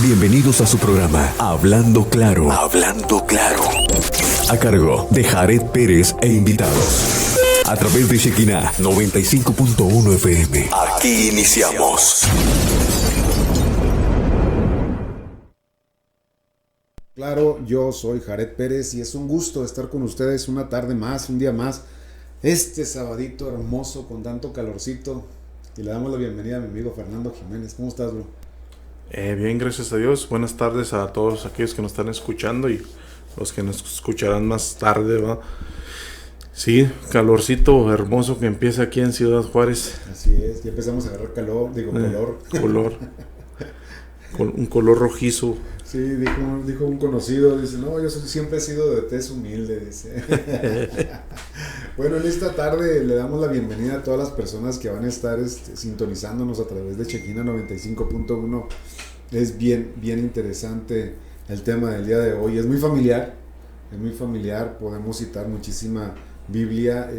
Bienvenidos a su programa Hablando Claro. Hablando Claro. A cargo de Jared Pérez e invitados. A través de Shekinah 95.1 FM. Aquí iniciamos. Claro, yo soy Jared Pérez y es un gusto estar con ustedes una tarde más, un día más. Este sabadito hermoso con tanto calorcito. Y le damos la bienvenida a mi amigo Fernando Jiménez. ¿Cómo estás, bro? Bien, gracias a Dios. Buenas tardes a todos aquellos que nos están escuchando y los que nos escucharán más tarde, ¿va? Sí, calorcito hermoso que empieza aquí en Ciudad Juárez. Así es, ya empezamos a agarrar calor, color. Un color rojizo. Sí, dijo un conocido, dice, no, yo siempre he sido de tez humilde, dice. Bueno, en esta tarde le damos la bienvenida a todas las personas que van a estar sintonizándonos a través de Shekinah 95.1. Es bien interesante el tema del día de hoy, es muy familiar, podemos citar muchísima Biblia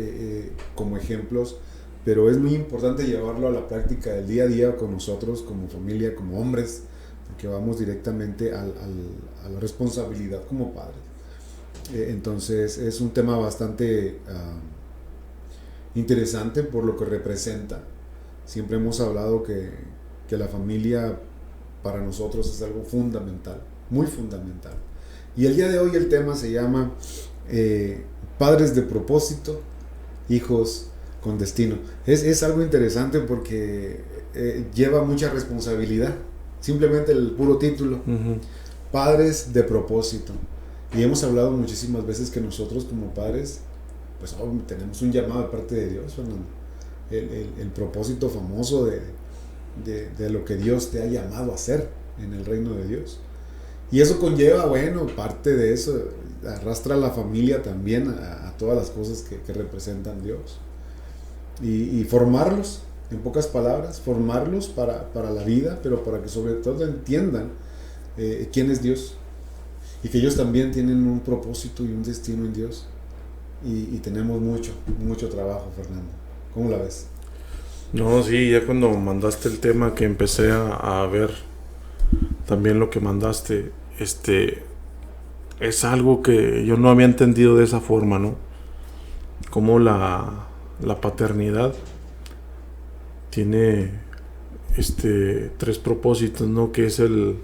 como ejemplos, pero es muy importante llevarlo a la práctica del día a día con nosotros como familia, como hombres, que vamos directamente a la responsabilidad como padres. Entonces es un tema bastante interesante por lo que representa. Siempre hemos hablado que la familia para nosotros es algo fundamental, muy fundamental. Y el día de hoy el tema se llama padres de propósito, hijos con destino. Es algo interesante porque lleva mucha responsabilidad. Simplemente el puro título, padres de propósito. Y hemos hablado muchísimas veces que nosotros como padres, pues tenemos un llamado de parte de Dios, Fernando. El propósito famoso de lo que Dios te ha llamado a hacer en el reino de Dios. Y eso conlleva, parte de eso, arrastra a la familia también a todas las cosas que representan Dios. Y formarlos. En pocas palabras, formarlos para la vida, pero para que sobre todo entiendan quién es Dios y que ellos también tienen un propósito y un destino en Dios. Y tenemos mucho trabajo, Fernando. ¿Cómo la ves? No, sí, ya cuando mandaste el tema que empecé a ver también lo que mandaste, es algo que yo no había entendido de esa forma, ¿no? Como la paternidad tiene tres propósitos, ¿no? Que es el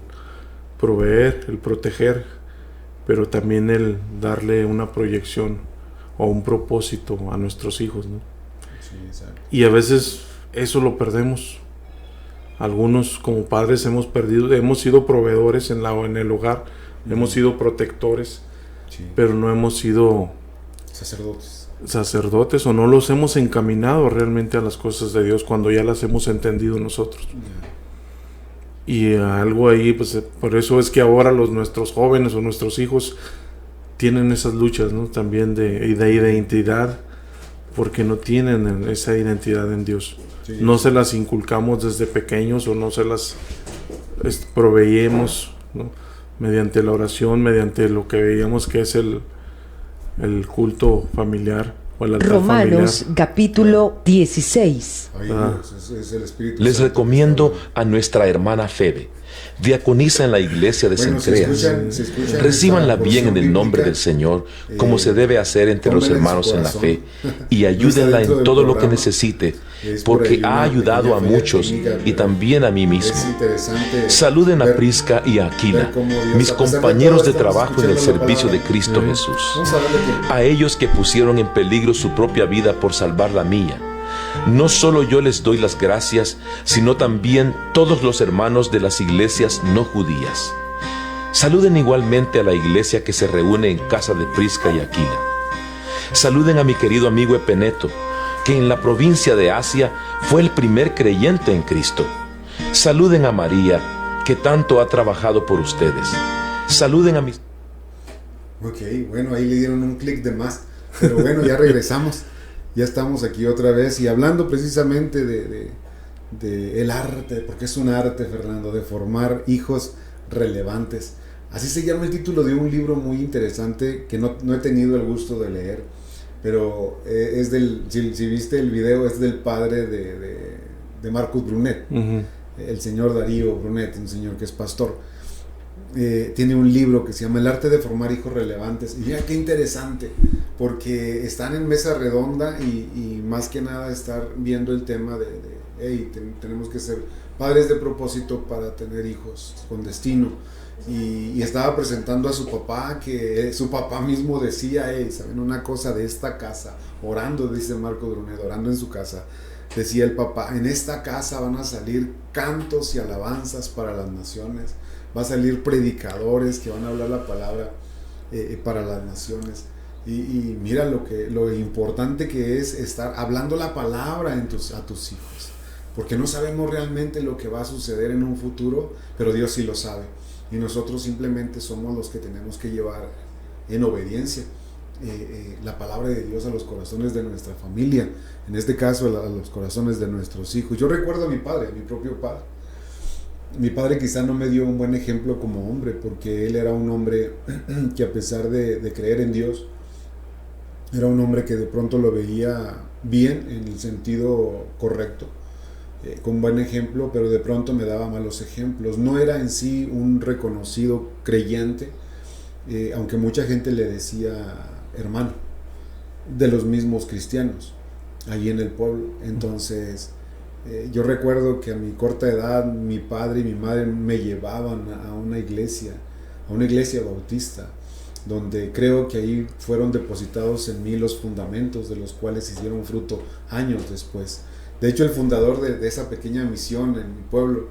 proveer, el proteger, pero también el darle una proyección o un propósito a nuestros hijos, ¿no? Sí, exacto. Y a veces eso lo perdemos. Algunos como padres hemos sido proveedores en el hogar, hemos sido protectores, sí, pero no hemos sido sacerdotes o no los hemos encaminado realmente a las cosas de Dios cuando ya las hemos entendido nosotros. Y algo ahí, pues por eso es que ahora nuestros jóvenes o nuestros hijos tienen esas luchas, ¿no? También de identidad, porque no tienen esa identidad en Dios. Sí. No se las inculcamos desde pequeños o no se las proveemos, ¿no? Mediante la oración, mediante lo que veíamos que es el culto familiar o el altar Romanos familiar. Capítulo 16. Es el Espíritu Les Santo. recomiendo a nuestra hermana Febe, diaconisa en la iglesia de Cencreas. Recíbanla bien en el nombre del Señor, como se debe hacer entre los hermanos en la fe, y ayúdenla en todo lo que necesite, porque ha ayudado a muchos y también a mí mismo. Saluden a Prisca y a Aquila, mis compañeros de trabajo en el servicio de Cristo Jesús. A ellos que pusieron en peligro su propia vida por salvar la mía. No solo yo les doy las gracias, sino también todos los hermanos de las iglesias no judías. Saluden igualmente a la iglesia que se reúne en casa de Prisca y Aquila. Saluden a mi querido amigo Epeneto, que en la provincia de Asia fue el primer creyente en Cristo. Saluden a María, que tanto ha trabajado por ustedes. Saluden a mis... Ok, bueno, ahí le dieron un clic de más, pero bueno, ya regresamos. Ya estamos aquí otra vez y hablando precisamente de el arte, porque es un arte, Fernando, de formar hijos relevantes. Así se llama el título de un libro muy interesante que no he tenido el gusto de leer, pero es si viste el video, es del padre de Marcus Brunet, el señor Darío Brunet, un señor que es pastor. tiene un libro que se llama El arte de formar hijos relevantes. Y mira qué interesante, porque están en mesa redonda y más que nada estar viendo el tema de hey, tenemos que ser padres de propósito para tener hijos con destino. Y estaba presentando a su papá, que su papá mismo decía, hey, ¿saben una cosa de esta casa? Orando, dice Marco Brunet, orando en su casa. Decía el papá, en esta casa van a salir cantos y alabanzas para las naciones. Va a salir predicadores que van a hablar la palabra para las naciones. Y mira lo importante que es estar hablando la palabra a tus hijos. Porque no sabemos realmente lo que va a suceder en un futuro, pero Dios sí lo sabe. Y nosotros simplemente somos los que tenemos que llevar en obediencia la palabra de Dios a los corazones de nuestra familia. En este caso a los corazones de nuestros hijos. Yo recuerdo a mi padre, a mi propio padre. Mi padre quizá no me dio un buen ejemplo como hombre, porque él era un hombre que a pesar de creer en Dios, era un hombre que de pronto lo veía bien en el sentido correcto, con buen ejemplo, pero de pronto me daba malos ejemplos. No era en sí un reconocido creyente, aunque mucha gente le decía hermano, de los mismos cristianos, allí en el pueblo. Entonces, yo recuerdo que a mi corta edad, mi padre y mi madre me llevaban a una iglesia bautista, donde creo que ahí fueron depositados en mí los fundamentos de los cuales hicieron fruto años después. De hecho, el fundador de esa pequeña misión en mi pueblo,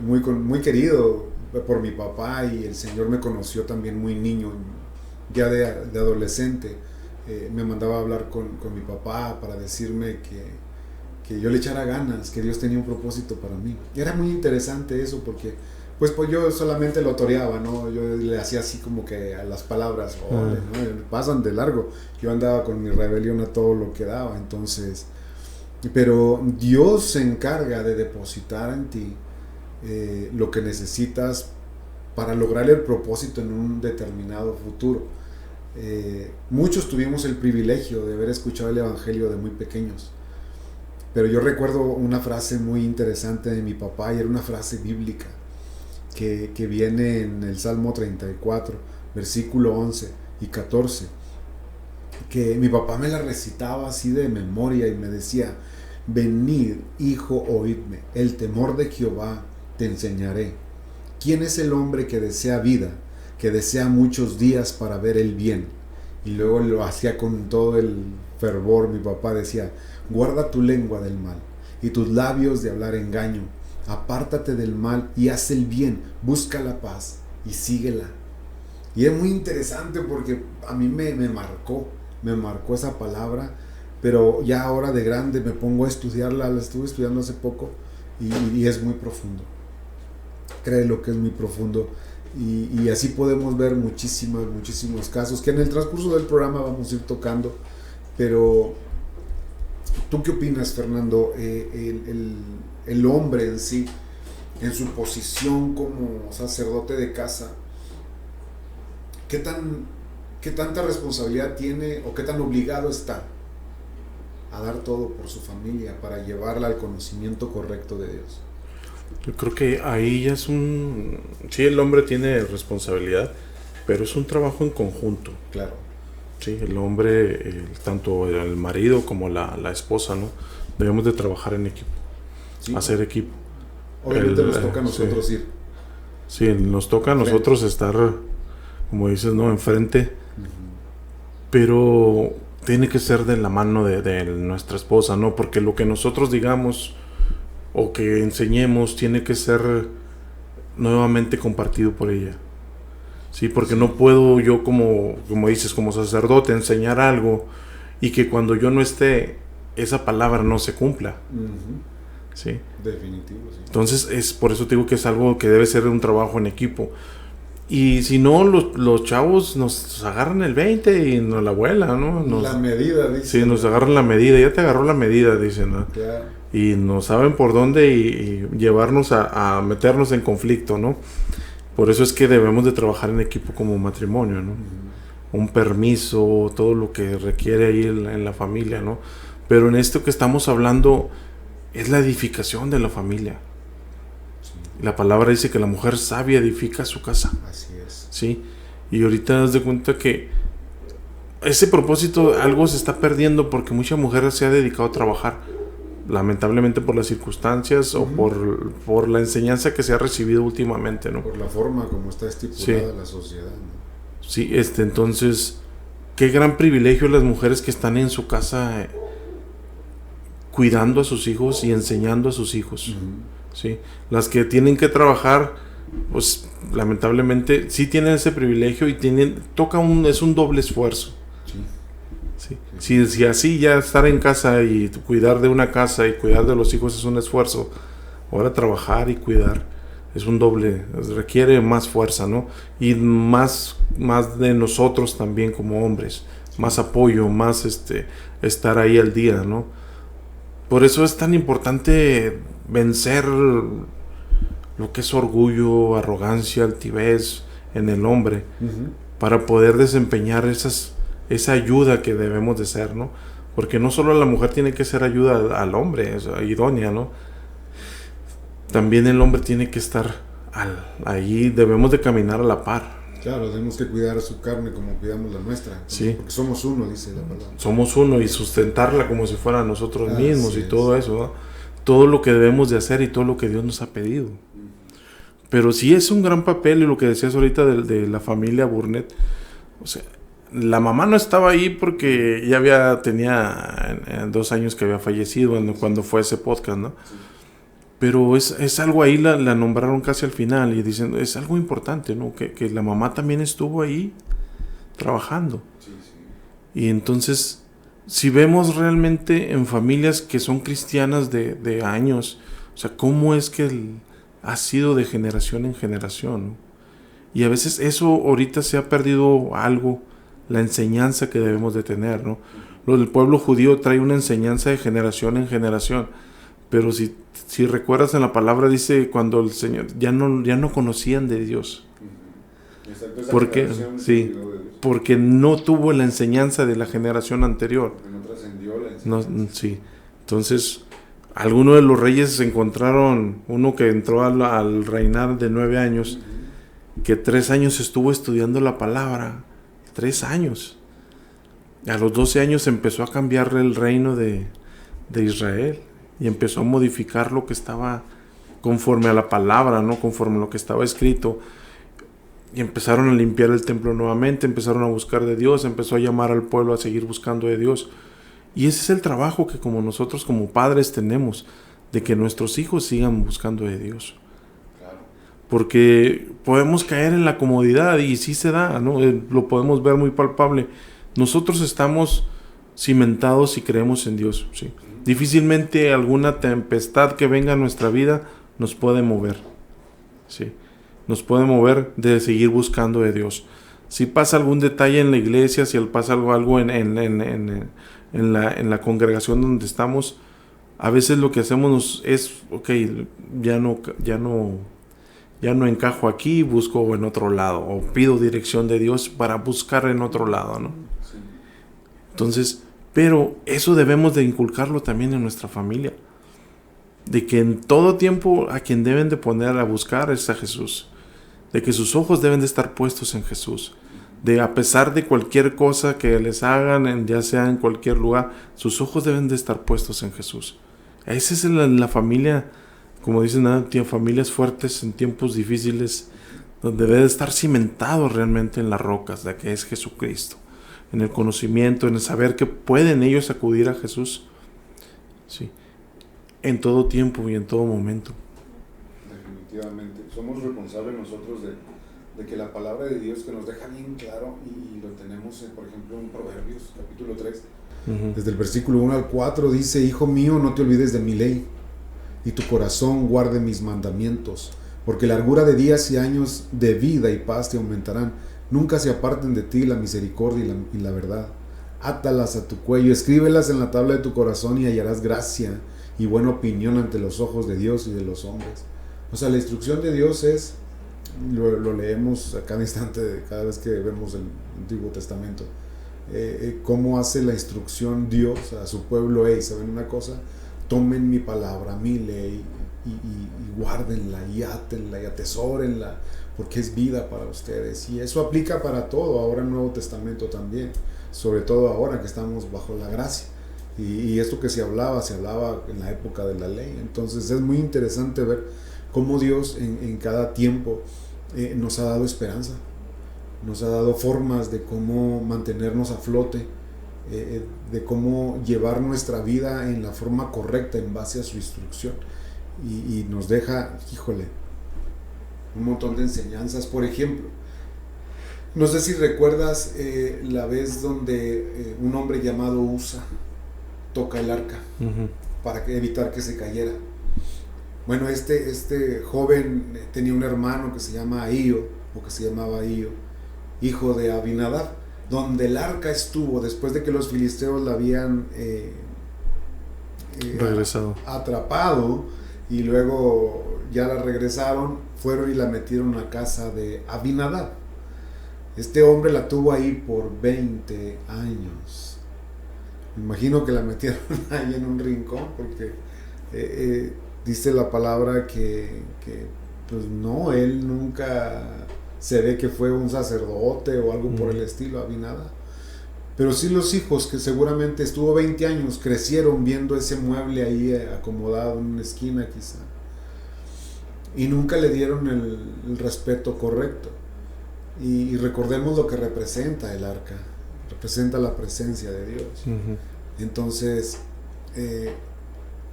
muy querido por mi papá, y el Señor me conoció también muy niño, ya de adolescente, me mandaba a hablar con mi papá para decirme que yo le echara ganas, que Dios tenía un propósito para mí. Y era muy interesante eso, porque pues yo solamente lo toreaba, ¿no? Yo le hacía así como que a las palabras, ¿no? Pasan de largo. Yo andaba con mi rebelión a todo lo que daba. Entonces, pero Dios se encarga de depositar en ti lo que necesitas para lograr el propósito en un determinado futuro. Muchos tuvimos el privilegio de haber escuchado el evangelio de muy pequeños, pero yo recuerdo una frase muy interesante de mi papá, y era una frase bíblica que viene en el Salmo 34, versículo 11 y 14, que mi papá me la recitaba así de memoria y me decía: venid, hijo, oídme, el temor de Jehová te enseñaré. ¿Quién es el hombre que desea vida, que desea muchos días para ver el bien? Y luego lo hacía con todo el fervor. Mi papá decía: guarda tu lengua del mal y tus labios de hablar engaño. Apártate del mal y haz el bien, busca la paz y síguela. Y es muy interesante porque a mí me marcó esa palabra, pero ya ahora de grande me pongo a estudiarla. La estuve estudiando hace poco y es muy profundo. Créelo que es muy profundo. Y así podemos ver muchísimos casos que en el transcurso del programa vamos a ir tocando. Pero ¿tú qué opinas, Fernando? El hombre en sí, en su posición como sacerdote de casa, ¿qué tanta responsabilidad tiene o qué tan obligado está a dar todo por su familia para llevarla al conocimiento correcto de Dios? Yo creo que ahí ya es sí, el hombre tiene responsabilidad, pero es un trabajo en conjunto. Claro. Sí, el hombre, tanto el marido como la esposa, ¿no? Debemos de trabajar en equipo, sí, hacer equipo. Obviamente nos toca a nosotros ir. Sí, nos toca a nosotros estar, como dices, ¿no? Enfrente. Uh-huh. Pero tiene que ser de la mano de nuestra esposa, ¿no? Porque lo que nosotros digamos o que enseñemos tiene que ser nuevamente compartido por ella. Sí, porque no puedo yo como dices, como sacerdote, enseñar algo y que cuando yo no esté, esa palabra no se cumpla. Uh-huh. Sí. Definitivo, sí. Entonces, por eso te digo que es algo que debe ser un trabajo en equipo. Y si no, los chavos nos agarran el 20 y nos la vuela, ¿no? La medida, dice. Sí, nos agarran la medida. Ya te agarró la medida, dicen, ¿no? Claro. Y no saben por dónde y llevarnos a meternos en conflicto, ¿no? Por eso es que debemos de trabajar en equipo como matrimonio, ¿no? Uh-huh. Un permiso, todo lo que requiere ahí en la familia, ¿no? Pero en esto que estamos hablando es la edificación de la familia. Sí. La palabra dice que la mujer sabia edifica su casa. Así es. ¿Sí? Y ahorita das de cuenta que ese propósito algo se está perdiendo porque mucha mujer se ha dedicado a trabajar, lamentablemente por las circunstancias o por la enseñanza que se ha recibido últimamente, ¿no? Por la forma como está estipulada la sociedad, ¿no? Sí, entonces, qué gran privilegio las mujeres que están en su casa cuidando a sus hijos y enseñando a sus hijos. ¿Sí? Las que tienen que trabajar, pues lamentablemente sí tienen ese privilegio y es un doble esfuerzo. Sí. Si así ya estar en casa y cuidar de una casa y cuidar de los hijos es un esfuerzo, ahora trabajar y cuidar es un doble, requiere más fuerza, ¿no? Y más de nosotros también como hombres, más apoyo, más estar ahí al día, ¿no? Por eso es tan importante vencer lo que es orgullo, arrogancia, altivez en el hombre, para poder desempeñar esa ayuda que debemos de ser, ¿no? Porque no solo la mujer tiene que ser ayuda al hombre, es idónea, ¿no? También el hombre tiene que estar ahí, debemos de caminar a la par. Claro, tenemos que cuidar su carne como cuidamos la nuestra. Sí. Porque somos uno, dice la palabra. Somos uno y sustentarla como si fuera nosotros mismos y todo eso, ¿no? Todo lo que debemos de hacer y todo lo que Dios nos ha pedido. Pero sí es un gran papel, y lo que decías ahorita de la familia Burnett, o sea, la mamá no estaba ahí porque ya tenía 2 años que había fallecido cuando fue ese podcast, ¿no? Sí. Pero es algo ahí, la nombraron casi al final y dicen, es algo importante, ¿no? Que la mamá también estuvo ahí trabajando. Sí. Y entonces, si vemos realmente en familias que son cristianas de años, o sea, cómo es que ha sido de generación en generación, ¿no? Y a veces eso ahorita se ha perdido algo, la enseñanza que debemos de tener, ¿no? Lo del pueblo judío trae una enseñanza de generación en generación, pero si recuerdas en la palabra dice cuando el Señor ya no conocían de Dios. Porque porque no tuvo la enseñanza de la generación anterior. Porque no trascendió la enseñanza. Sí. Entonces, algunos de los reyes se encontraron, uno que entró al reinar de 9 años, que 3 años estuvo estudiando la palabra. 3 años. A los 12 años empezó a cambiar el reino de Israel y empezó a modificar lo que estaba conforme a la palabra, no conforme a lo que estaba escrito, y empezaron a limpiar el templo nuevamente, empezaron a buscar de Dios, empezó a llamar al pueblo a seguir buscando de Dios. Y ese es el trabajo que como nosotros como padres tenemos, de que nuestros hijos sigan buscando de Dios. Porque podemos caer en la comodidad y sí se da, ¿no? Lo podemos ver muy palpable. Nosotros estamos cimentados y creemos en Dios, ¿sí? Difícilmente alguna tempestad que venga a nuestra vida nos puede mover, ¿sí? Nos puede mover de seguir buscando de Dios. Si pasa algún detalle en la iglesia, si pasa algo en la congregación donde estamos, a veces lo que hacemos es, ya no encajo aquí, busco en otro lado, o pido dirección de Dios para buscar en otro lado, ¿no? Sí. Entonces, pero eso debemos de inculcarlo también en nuestra familia, de que en todo tiempo a quien deben de poner a buscar es a Jesús, de que sus ojos deben de estar puestos en Jesús, de a pesar de cualquier cosa que les hagan, ya sea en cualquier lugar, sus ojos deben de estar puestos en Jesús. Esa es la familia, como dicen, familias fuertes en tiempos difíciles, donde debe de estar cimentado realmente en las rocas de que es Jesucristo, en el conocimiento, en el saber que pueden ellos acudir a Jesús, sí, en todo tiempo y en todo momento. Definitivamente, somos responsables nosotros de que la palabra de Dios, que nos deja bien claro, y lo tenemos, por ejemplo, en Proverbios, capítulo 3, desde el versículo 1 al 4, dice: Hijo mío, no te olvides de mi ley, y tu corazón guarde mis mandamientos, porque largura de días y años de vida y paz te aumentarán. Nunca se aparten de ti la misericordia y la verdad. Átalas a tu cuello, escríbelas en la tabla de tu corazón, y hallarás gracia y buena opinión ante los ojos de Dios y de los hombres. O sea, la instrucción de Dios es, lo leemos a cada instante, cada vez que vemos el Antiguo Testamento, cómo hace la instrucción Dios a su pueblo. ¿Saben una cosa? Tomen mi palabra, mi ley, y guárdenla, y átenla, y atesórenla, porque es vida para ustedes. Y eso aplica para todo, ahora en el Nuevo Testamento también, sobre todo ahora que estamos bajo la gracia. Y esto que se hablaba en la época de la ley. Entonces es muy interesante ver cómo Dios en cada tiempo nos ha dado esperanza, nos ha dado formas de cómo mantenernos a flote, de cómo llevar nuestra vida en la forma correcta en base a su instrucción. Y nos deja, híjole, un montón de enseñanzas. Por ejemplo, no sé si recuerdas la vez donde un hombre llamado Usa toca el arca para evitar que se cayera. Bueno, este joven tenía un hermano que se llama Ahío, o que se llamaba Ahío, hijo de Abinadab, donde el arca estuvo después de que los filisteos la habían regresado, atrapado, y luego ya la regresaron, fueron y la metieron a casa de Abinadab. Este hombre la tuvo ahí por 20 años. Me imagino que la metieron ahí en un rincón, porque dice la palabra que pues no, él nunca se ve que fue un sacerdote o algo por el estilo, Abinadab. Pero sí los hijos, que seguramente estuvo 20 años, crecieron viendo ese mueble ahí acomodado en una esquina quizá, y nunca le dieron el respeto correcto. Y recordemos lo que representa el arca, representa la presencia de Dios. Entonces,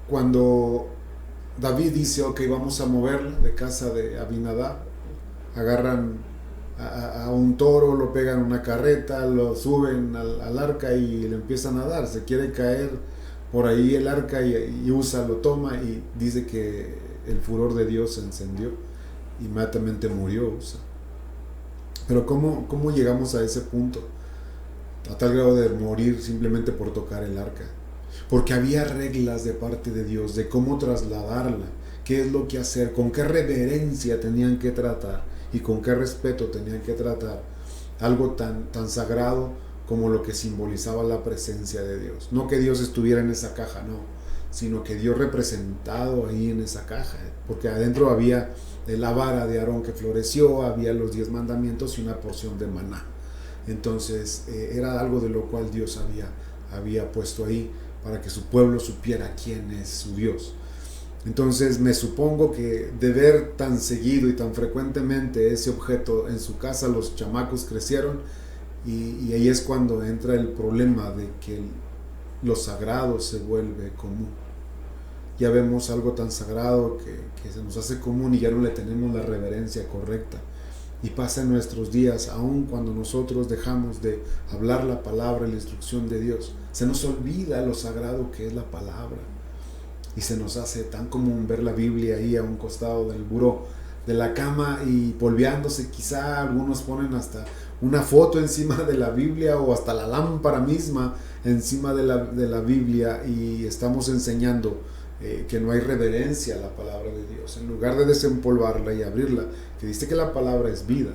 cuando David dice, ok, vamos a moverla de casa de Abinadab, agarran a un toro, lo pegan en una carreta, lo suben al arca y le empiezan a dar. Se quiere caer por ahí el arca y Usa lo toma, y dice que el furor de Dios se encendió, inmediatamente murió Usa. Pero ¿cómo llegamos a ese punto? A tal grado de morir simplemente por tocar el arca. Porque había reglas de parte de Dios de cómo trasladarla, qué es lo que hacer, con qué reverencia tenían que tratar y con qué respeto tenían que tratar algo tan sagrado como lo que simbolizaba la presencia de Dios. No que Dios estuviera en esa caja, no, sino que Dios representado ahí en esa caja, porque adentro había la vara de Aarón que floreció, había los 10 mandamientos y una porción de maná. Entonces era algo de lo cual Dios había puesto ahí para que su pueblo supiera quién es su Dios. Entonces me supongo que de ver tan seguido y tan frecuentemente ese objeto en su casa, los chamacos crecieron, y ahí es cuando entra el problema de que lo sagrado se vuelve común. Ya vemos algo tan sagrado que se nos hace común y ya no le tenemos la reverencia correcta. Y pasa en nuestros días, aun cuando nosotros dejamos de hablar la palabra y la instrucción de Dios, se nos olvida lo sagrado que es la palabra. Y se nos hace tan común ver la Biblia ahí a un costado del buró de la cama y polveándose. Quizá algunos ponen hasta una foto encima de la Biblia o hasta la lámpara misma encima de la Biblia, y estamos enseñando que no hay reverencia a la palabra de Dios, en lugar de desempolvarla y abrirla, que dice que la palabra es vida.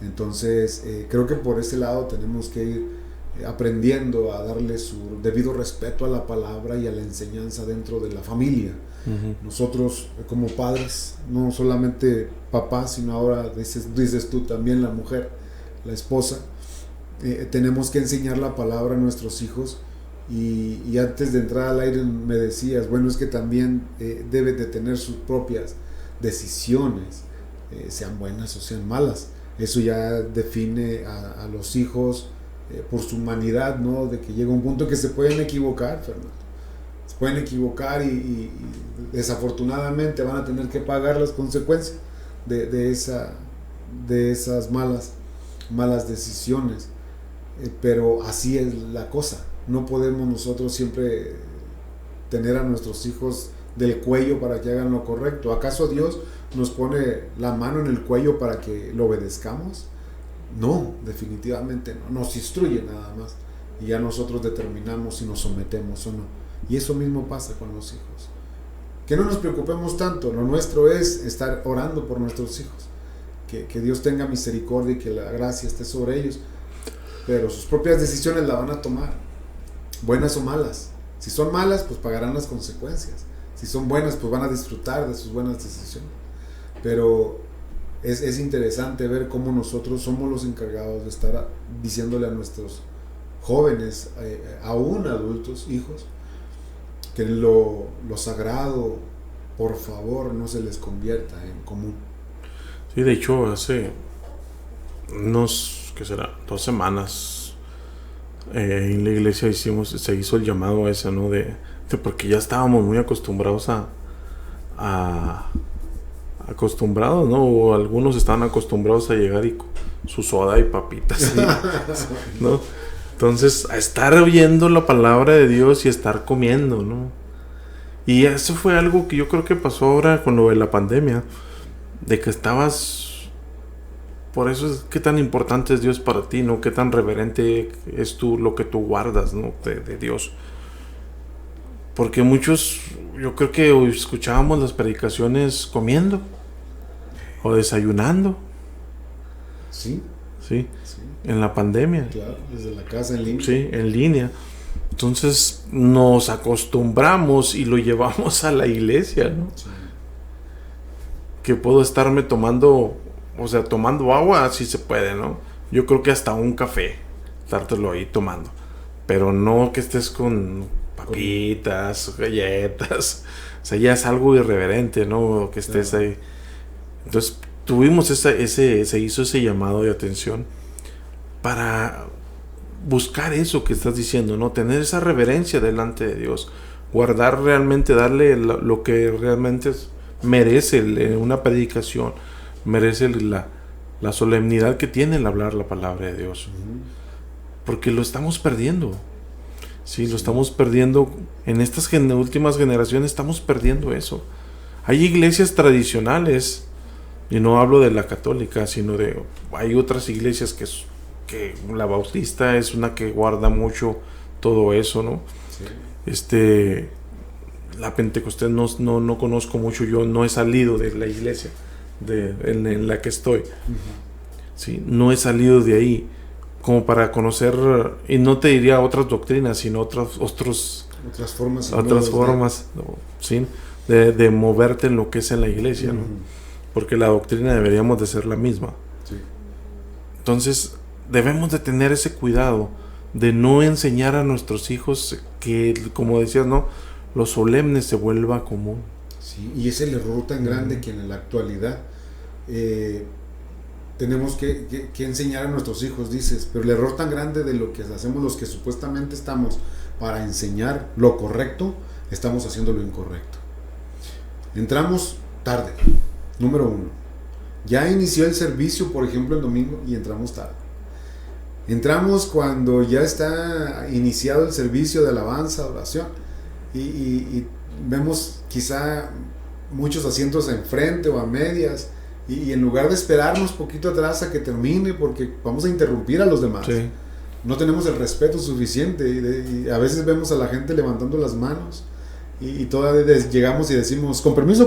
Entonces creo que por ese lado tenemos que ir aprendiendo a darle su debido respeto a la palabra y a la enseñanza dentro de la familia. Nosotros como padres, no solamente papás, sino ahora dices tú también, la mujer, la esposa, tenemos que enseñar la palabra a nuestros hijos. Y antes de entrar al aire me decías, bueno, es que también debe de tener sus propias decisiones, sean buenas o sean malas. Eso ya define a los hijos por su humanidad, ¿no? De que llega un punto que se pueden equivocar, Fernando. Se pueden equivocar y desafortunadamente van a tener que pagar las consecuencias de esas malas decisiones. Pero así es la cosa. No podemos nosotros siempre tener a nuestros hijos del cuello para que hagan lo correcto. ¿Acaso Dios nos pone la mano en el cuello para que lo obedezcamos? No, definitivamente no. Nos instruye nada más y ya nosotros determinamos si nos sometemos o no. Y eso mismo pasa con los hijos. Que no nos preocupemos tanto. Lo nuestro es estar orando por nuestros hijos. Que Dios tenga misericordia y que la gracia esté sobre ellos. Pero sus propias decisiones la van a tomar, buenas o malas. Si son malas, pues pagarán las consecuencias. Si son buenas, pues van a disfrutar de sus buenas decisiones. Pero es interesante ver cómo nosotros somos los encargados de estar diciéndole a nuestros jóvenes, aún adultos, hijos, que lo sagrado, por favor, no se les convierta en común. Sí, de hecho, hace ¿qué será? 2 semanas en la iglesia se hizo el llamado ese, ¿no? Porque ya estábamos muy acostumbrados acostumbrados, ¿no? O algunos estaban acostumbrados a llegar y su soda y papitas, ¿no? Entonces, a estar oyendo la palabra de Dios y estar comiendo, ¿no? Y eso fue algo que yo creo que pasó ahora con lo de la pandemia, de que estabas... Por eso es qué tan importante es Dios para ti, ¿no? Qué tan reverente es lo que tú guardas, ¿no? de Dios. Porque muchos, yo creo que escuchábamos las predicaciones comiendo o desayunando. Sí. Sí. En la pandemia. Claro, desde la casa en línea. Sí, en línea. Entonces nos acostumbramos y lo llevamos a la iglesia, ¿no? Sí. Que puedo estarme tomando agua, así se puede, ¿no? Yo creo que hasta un café, estártelo ahí tomando. Pero no que estés con papitas, galletas. O sea, ya es algo irreverente, ¿no? Que estés ahí. Entonces tuvimos se hizo ese llamado de atención para buscar eso que estás diciendo, ¿no? Tener esa reverencia delante de Dios, guardar realmente, darle lo que realmente merece una predicación, merece la solemnidad que tiene el hablar la palabra de Dios. Porque lo estamos perdiendo. Sí, lo estamos perdiendo. En estas últimas generaciones estamos perdiendo eso. Hay iglesias tradicionales, y no hablo de la católica, sino hay otras iglesias que la bautista es una que guarda mucho todo eso, ¿no? Sí. La Pentecostés no conozco mucho, yo no he salido de la iglesia en la que estoy. Sí, no he salido de ahí como para conocer, y no te diría otras doctrinas, sino otras formas, ¿no? ¿Sí? de moverte en lo que es en la iglesia, ¿no? Porque la doctrina deberíamos de ser la misma. Sí. Entonces debemos de tener ese cuidado de no enseñar a nuestros hijos que, como decías, ¿no?, lo solemne se vuelva común. Sí, y es el error tan grande que en la actualidad tenemos que enseñar a nuestros hijos, dices, pero el error tan grande de lo que hacemos los que supuestamente estamos para enseñar lo correcto, estamos haciendo lo incorrecto. Entramos tarde, número 1. Ya inició el servicio, por ejemplo, el domingo, y entramos tarde. Entramos cuando ya está iniciado el servicio de alabanza, oración, y vemos quizá muchos asientos enfrente o a medias, y en lugar de esperarnos poquito atrás a que termine, porque vamos a interrumpir a los demás. Sí. No tenemos el respeto suficiente, y a veces vemos a la gente levantando las manos, y todavía llegamos y decimos con permiso,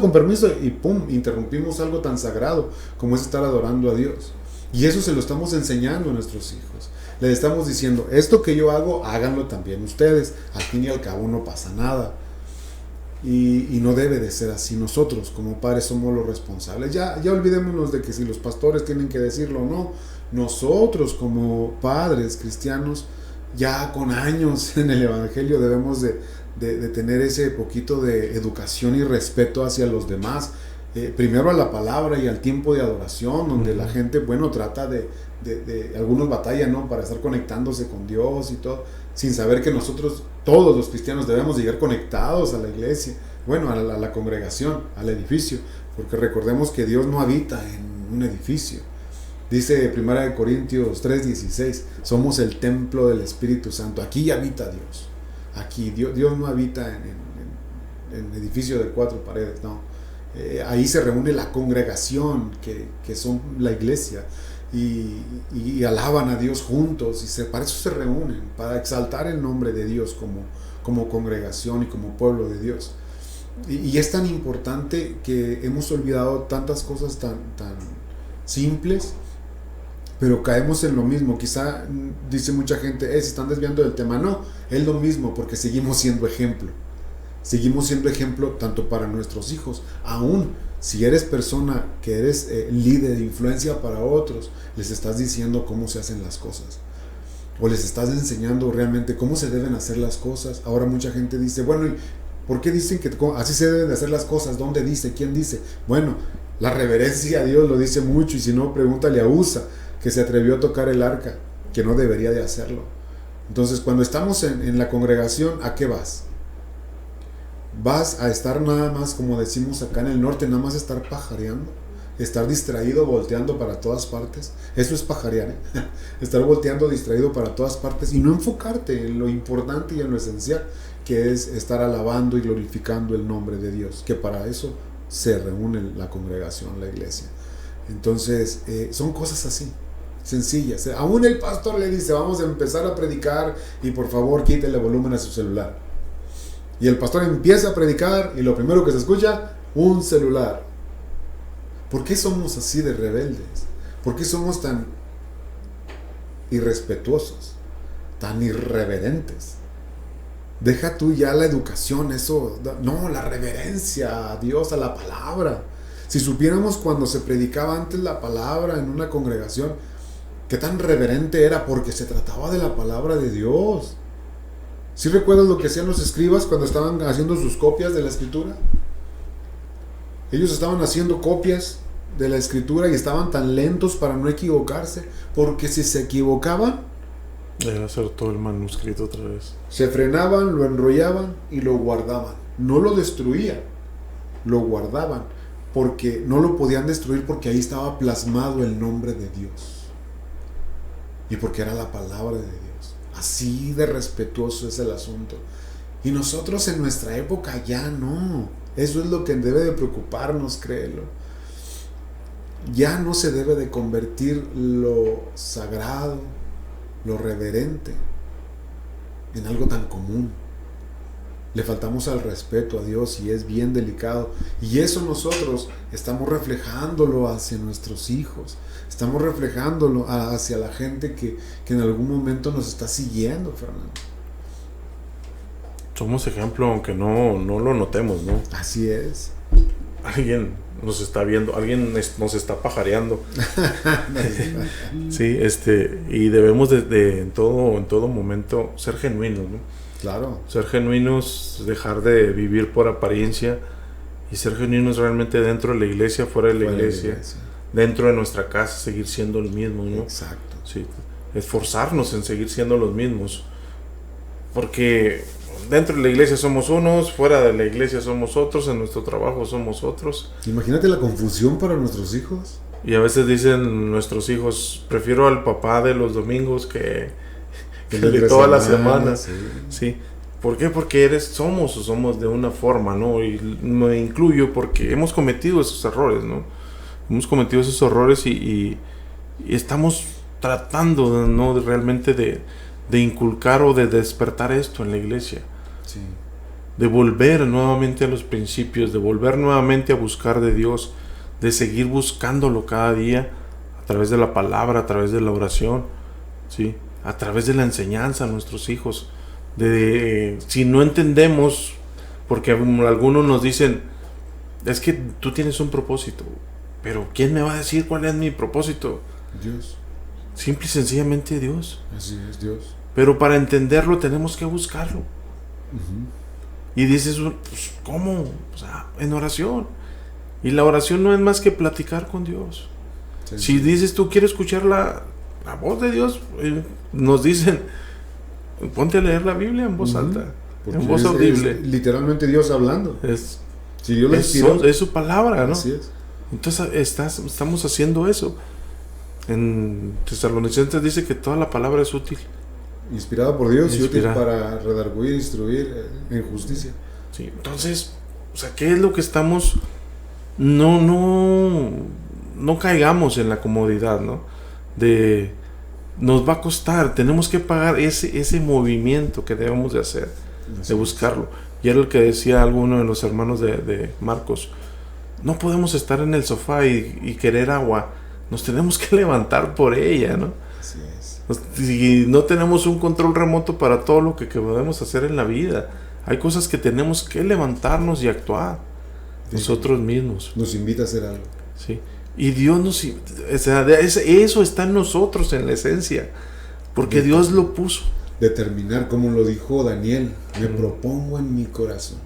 y pum, interrumpimos algo tan sagrado como es estar adorando a Dios. Y eso se lo estamos enseñando a nuestros hijos. Les estamos diciendo, esto que yo hago, háganlo también ustedes. Al fin y al cabo no pasa nada. Y no debe de ser así. Nosotros como padres somos los responsables. Ya olvidémonos de que si los pastores tienen que decirlo o no. Nosotros como padres cristianos, ya con años en el evangelio, debemos de tener ese poquito de educación y respeto hacia los demás. Primero a la palabra y al tiempo de adoración, donde la gente, trata de algunos batallan, ¿no?, para estar conectándose con Dios y todo, sin saber que nosotros, todos los cristianos, debemos llegar conectados a la iglesia, a la congregación, al edificio, porque recordemos que Dios no habita en un edificio. Dice 1 Corintios 3:16, somos el templo del Espíritu Santo. Aquí habita Dios. Aquí Dios no habita en edificio de 4 paredes, no. Ahí se reúne la congregación que son la iglesia, y alaban a Dios juntos, y para eso se reúnen, para exaltar el nombre de Dios como congregación y como pueblo de Dios. Y es tan importante que hemos olvidado tantas cosas tan simples, pero caemos en lo mismo. Quizá dice mucha gente, se están desviando del tema. No, es lo mismo, porque seguimos siendo ejemplo. Seguimos siendo ejemplo tanto para nuestros hijos, aún si eres persona que eres líder de influencia para otros, les estás diciendo cómo se hacen las cosas. O les estás enseñando realmente cómo se deben hacer las cosas. Ahora mucha gente dice, bueno, ¿y por qué dicen que así se deben de hacer las cosas? ¿Dónde dice? ¿Quién dice? Bueno, la reverencia a Dios lo dice mucho, y si no, pregúntale a Usa, que se atrevió a tocar el arca, que no debería de hacerlo. Entonces, cuando estamos en la congregación, ¿a qué vas? Vas a estar nada más, como decimos acá en el norte, nada más estar pajareando, estar distraído, volteando para todas partes. Eso es pajarear, ¿eh? Estar volteando, distraído para todas partes y no enfocarte en lo importante y en lo esencial, que es estar alabando y glorificando el nombre de Dios, que para eso se reúne la congregación, la iglesia. Entonces, son cosas así, sencillas. Aún el pastor le dice, vamos a empezar a predicar y por favor quítele volumen a su celular. Y el pastor empieza a predicar y lo primero que se escucha, un celular. ¿Por qué somos así de rebeldes? ¿Por qué somos tan irrespetuosos, tan irreverentes? Deja tú ya la educación, eso, no, la reverencia a Dios, a la palabra. Si supiéramos cuando se predicaba antes la palabra en una congregación, qué tan reverente era, porque se trataba de la palabra de Dios. ¿Sí recuerdas lo que hacían los escribas cuando estaban haciendo sus copias de la escritura? Ellos estaban haciendo copias de la escritura y estaban tan lentos para no equivocarse, porque si se equivocaban, era hacer todo el manuscrito otra vez. Se frenaban, lo enrollaban y lo guardaban. No lo destruían, lo guardaban, porque no lo podían destruir, porque ahí estaba plasmado el nombre de Dios y porque era la palabra de Dios. Así de respetuoso es el asunto. Y nosotros en nuestra época ya no. Eso es lo que debe de preocuparnos, créelo. Ya no se debe de convertir lo sagrado, lo reverente, en algo tan común. Le faltamos al respeto a Dios y es bien delicado. Y eso nosotros estamos reflejándolo hacia nuestros hijos. Estamos reflejándolo hacia la gente que en algún momento nos está siguiendo, Fernando. Somos ejemplo, aunque no lo notemos, ¿no? Así es. Alguien nos está viendo, alguien nos está pajareando. Sí, y debemos de en todo momento ser genuinos, ¿no? Claro. Ser genuinos, dejar de vivir por apariencia y ser genuinos realmente dentro de la iglesia, fuera de la iglesia, dentro de nuestra casa, seguir siendo el mismo, ¿no? Exacto. Sí, esforzarnos en seguir siendo los mismos, porque dentro de la iglesia somos unos, fuera de la iglesia somos otros, en nuestro trabajo somos otros. Imagínate la confusión para nuestros hijos. Y a veces dicen nuestros hijos, prefiero al papá de los domingos que de toda la semana. Sí. ¿Por qué? Porque somos de una forma, ¿no? Y me incluyo porque hemos cometido esos errores, ¿no? Hemos cometido esos errores y estamos tratando, ¿no? Realmente de inculcar o de despertar esto en la iglesia. Sí. De volver nuevamente a los principios, de volver nuevamente a buscar de Dios, de seguir buscándolo cada día a través de la palabra, a través de la oración, ¿sí? A través de la enseñanza a nuestros hijos. Si no entendemos, porque algunos nos dicen, es que tú tienes un propósito, pero ¿quién me va a decir cuál es mi propósito? Dios. Simple y sencillamente Dios. Así es, Dios. Pero para entenderlo tenemos que buscarlo. Y dices, pues, ¿cómo? O sea, en oración. Y la oración no es más que platicar con Dios. Sí, si dices tú quieres escuchar la voz de Dios, nos dicen, ponte a leer la Biblia en voz alta, en voz audible. Es literalmente Dios hablando. Si Dios lo inspiró, es su palabra, ¿no? Así es. Entonces estamos haciendo eso. En Tesalonicenses dice que toda la palabra es útil. Inspirada por Dios y útil para redarguir, instruir en justicia. Sí, entonces, o sea, ¿qué es lo que estamos? No caigamos en la comodidad, ¿no? Nos va a costar, tenemos que pagar ese movimiento que debemos de hacer, de buscarlo. Y era el que decía alguno de los hermanos de Marcos, no podemos estar en el sofá y querer agua, nos tenemos que levantar por ella, ¿no? Así es. Y no tenemos un control remoto para todo lo que podemos hacer en la vida. Hay cosas que tenemos que levantarnos y actuar nosotros mismos. Nos invita a hacer algo. Sí. Y Dios o sea, eso está en nosotros, en la esencia, porque Dios lo puso. Determinar, como lo dijo Daniel, me propongo en mi corazón.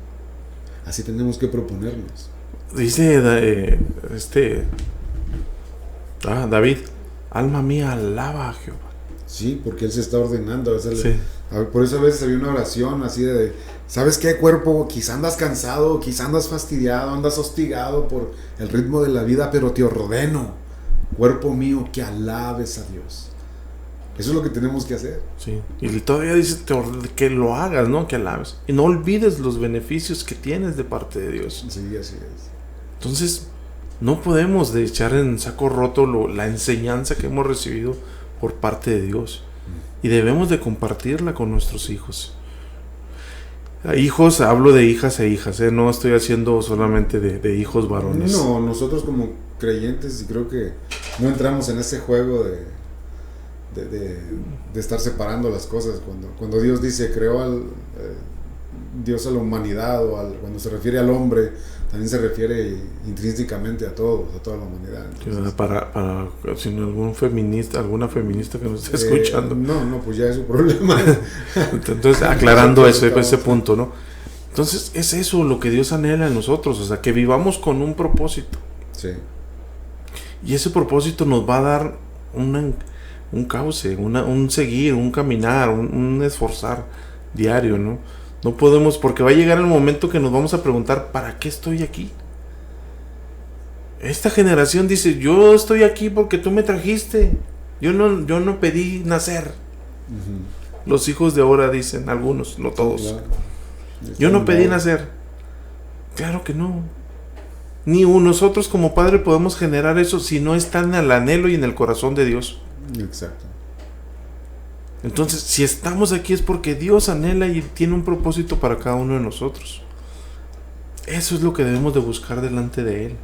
Así tenemos que proponernos. Dice David, alma mía, alaba a Jehová. Sí, porque Él se está ordenando. Sí. Por eso a veces había una oración así de, ¿sabes qué, cuerpo? Quizá andas cansado, quizá andas fastidiado, andas hostigado por el ritmo de la vida, pero te ordeno, cuerpo mío, que alabes a Dios. Eso es lo que tenemos que hacer. Sí. Y todavía dice que lo hagas, ¿no? Que alabes. Y no olvides los beneficios que tienes de parte de Dios. Sí, así es. Entonces, no podemos echar en saco roto la enseñanza que hemos recibido por parte de Dios. Y debemos de compartirla con nuestros hijos. Hijos, hablo de hijas e hijas, no estoy haciendo solamente de hijos varones. No, nosotros como creyentes, y creo que no entramos en ese juego de estar separando las cosas. Cuando Dios dice creó Dios a la humanidad, cuando se refiere al hombre, también se refiere intrínsecamente a todos, a toda la humanidad. Entonces, para si alguna feminista que nos esté escuchando. No, pues ya es su problema. Entonces, aclarando ese punto, ¿no? Entonces, es eso lo que Dios anhela en nosotros, o sea, que vivamos con un propósito. Sí. Y ese propósito nos va a dar un cauce, un seguir, un caminar, un esforzar diario, ¿no? No podemos, porque va a llegar el momento que nos vamos a preguntar, ¿para qué estoy aquí? Esta generación dice, yo estoy aquí porque tú me trajiste, yo no pedí nacer. Uh-huh. Los hijos de ahora dicen, algunos, no todos. Claro. Yo no pedí nacer. Claro que no. Ni nosotros como padre podemos generar eso si no está en el anhelo y en el corazón de Dios. Exacto. Entonces, si estamos aquí es porque Dios anhela y tiene un propósito para cada uno de nosotros. Eso es lo que debemos de buscar delante de Él.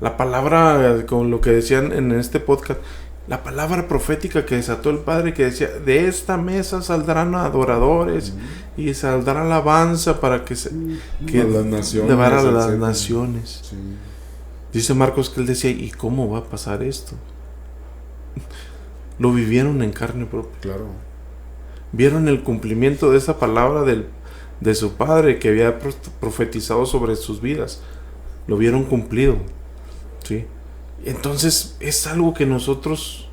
La palabra, con lo que decían en este podcast, la palabra profética que desató el Padre, que decía, de esta mesa saldrán adoradores y saldrá alabanza para que las naciones, llevar a las naciones. Sí. Dice Marcos que él decía, ¿y cómo va a pasar esto? Lo vivieron en carne propia. Claro. Vieron el cumplimiento de esa palabra de su Padre que había profetizado sobre sus vidas. Lo vieron cumplido. ¿Sí? Entonces es algo que nosotros,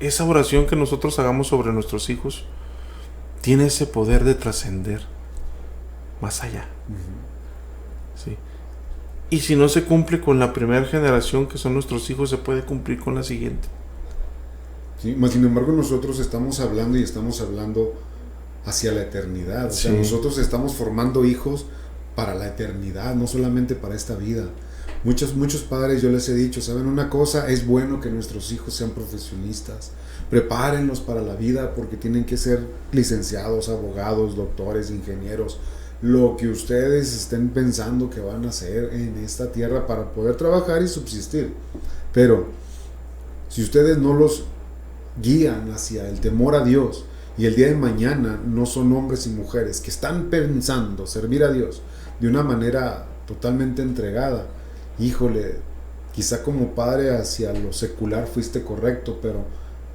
esa oración que nosotros hagamos sobre nuestros hijos, tiene ese poder de trascender más allá. Uh-huh. ¿Sí? Y si no se cumple con la primera generación, que son nuestros hijos, se puede cumplir con la siguiente. Sí, más sin embargo nosotros estamos hablando hacia la eternidad. O sea, nosotros estamos formando hijos para la eternidad, no solamente para esta vida. Muchos padres, yo les he dicho, ¿saben una cosa? Es bueno que nuestros hijos sean profesionistas. Prepárenlos para la vida porque tienen que ser licenciados, abogados, doctores, ingenieros. Lo que ustedes estén pensando que van a hacer en esta tierra para poder trabajar y subsistir. Pero si ustedes no los guían hacia el temor a Dios y el día de mañana no son hombres y mujeres que están pensando servir a Dios de una manera totalmente entregada, híjole, quizá como padre hacia lo secular fuiste correcto, pero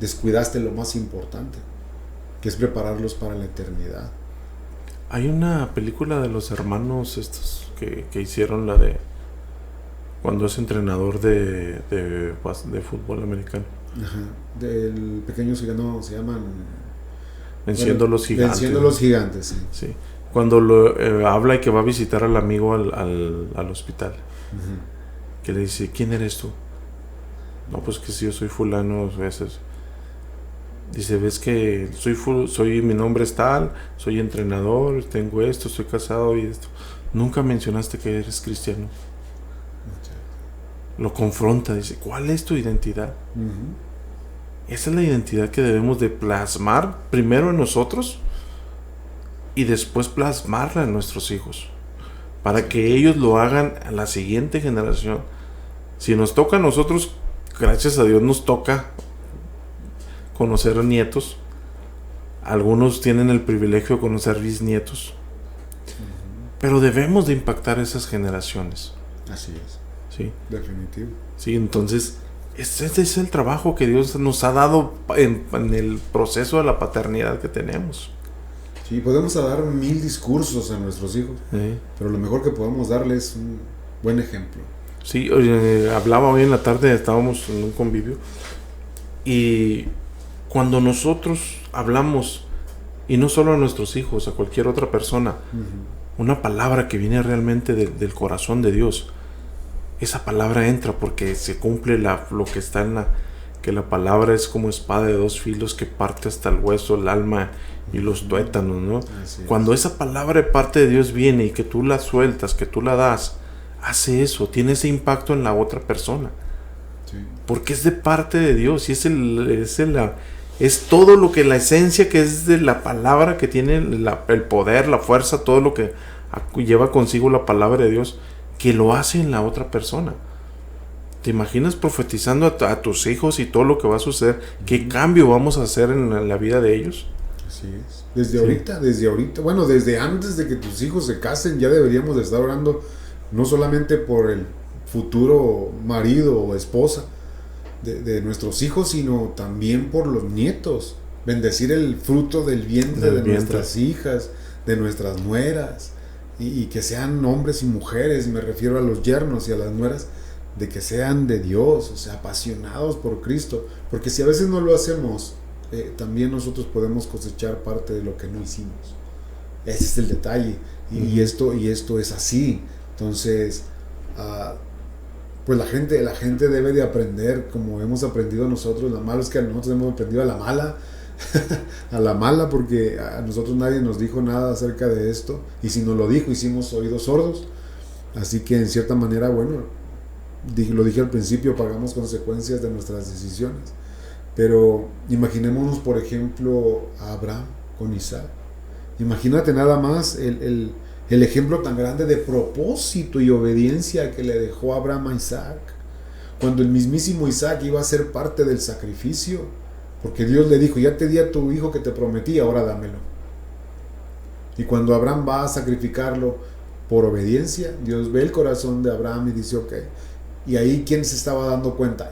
descuidaste lo más importante, que es prepararlos para la eternidad. Hay una película de los hermanos estos que hicieron la de cuando es entrenador de fútbol americano. Ajá. Del pequeño gigante, se llaman Venciendo los Gigantes. Venciendo los Gigantes, sí. Sí. Cuando habla y que va a visitar al amigo al hospital. Uh-huh. Que le dice, ¿quién eres tú? No, pues que si yo soy fulano. Dice, ves que mi nombre es tal, soy entrenador, tengo esto, estoy casado y esto. Nunca mencionaste que eres cristiano. Lo confronta, dice, ¿cuál es tu identidad? Uh-huh. Esa es la identidad que debemos de plasmar primero en nosotros y después plasmarla en nuestros hijos, para que ellos lo hagan a la siguiente generación. Si nos toca a nosotros, gracias a Dios nos toca conocer nietos. Algunos tienen el privilegio de conocer bisnietos. pero debemos de impactar esas generaciones. Así es. Sí. Definitivo. Sí, entonces, ese es el trabajo que Dios nos ha dado en el proceso de la paternidad que tenemos. Sí, podemos dar 1000 discursos a nuestros hijos, pero lo mejor que podemos darles es un buen ejemplo. Sí, hablaba hoy en la tarde, estábamos en un convivio, y cuando nosotros hablamos, y no solo a nuestros hijos, a cualquier otra persona, una palabra que viene realmente del corazón de Dios, esa palabra entra porque se cumple lo que está en que la palabra es como espada de 2 filos que parte hasta el hueso, el alma y los tuétanos, ¿no? Cuando esa palabra de parte de Dios viene y que tú la sueltas, que tú la das, hace eso, tiene ese impacto en la otra persona. Sí. Porque es de parte de Dios y es todo lo que la esencia que es de la palabra, que tiene el poder, la fuerza, todo lo que lleva consigo la palabra de Dios, que lo hace en la otra persona. ¿Te imaginas profetizando a tus hijos y todo lo que va a suceder? ¿Qué cambio vamos a hacer en la vida de ellos? Así es. Desde ahorita, bueno, desde antes de que tus hijos se casen, ya deberíamos de estar orando no solamente por el futuro marido o esposa de nuestros hijos, sino también por los nietos. Bendecir el fruto del vientre de nuestras hijas, de nuestras nueras, y que sean hombres y mujeres, me refiero a los yernos y a las nueras, de que sean de Dios, o sea, apasionados por Cristo, porque si a veces no lo hacemos, también nosotros podemos cosechar parte de lo que no hicimos. Ese es el detalle, y esto es así. Entonces, pues la gente debe de aprender como hemos aprendido nosotros. Lo malo es que nosotros hemos aprendido a la mala, a la mala, porque a nosotros nadie nos dijo nada acerca de esto, y si nos lo dijo, hicimos oídos sordos. Así que en cierta manera, bueno, lo dije al principio, pagamos consecuencias de nuestras decisiones. Pero imaginémonos, por ejemplo, a Abraham con Isaac. Imagínate nada más el ejemplo tan grande de propósito y obediencia que le dejó Abraham a Isaac, cuando el mismísimo Isaac iba a ser parte del sacrificio, porque Dios le dijo: ya te di a tu hijo que te prometí, ahora dámelo. Y cuando Abraham va a sacrificarlo por obediencia, Dios ve el corazón de Abraham y dice: ok. Y ahí, ¿quién se estaba dando cuenta?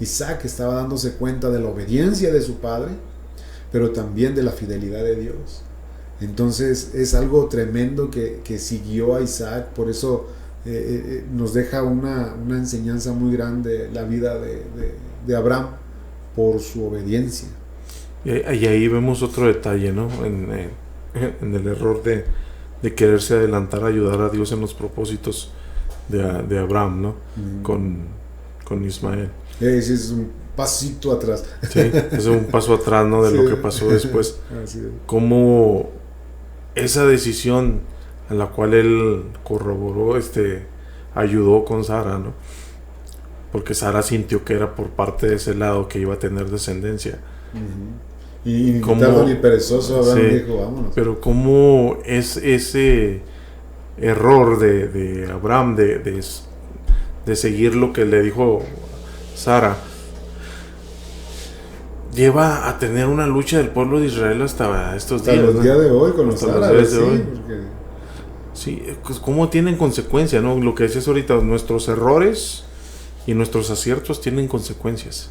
Isaac estaba dándose cuenta de la obediencia de su padre, pero también de la fidelidad de Dios. Entonces es algo tremendo que siguió a Isaac. Por eso nos deja una enseñanza muy grande la vida de Abraham, por su obediencia. Y ahí vemos otro detalle, ¿no? En el error de quererse adelantar a ayudar a Dios en los propósitos de Abraham, ¿no? Con Ismael. Ese es un pasito atrás. Sí, es un paso atrás, ¿no? De lo que pasó después. Cómo esa decisión a la cual él corroboró, ayudó con Sara, ¿no? Porque Sara sintió que era por parte de ese lado que iba a tener descendencia. Y ni tardo ni perezoso Abraham dijo: vámonos. Pero cómo es ese error de Abraham de seguir lo que le dijo Sara, lleva a tener una lucha del pueblo de Israel hasta estos días. Hasta los días de hoy con los árabes, Sí, pues cómo tienen consecuencias, ¿no? Lo que decías ahorita, nuestros errores y nuestros aciertos tienen consecuencias.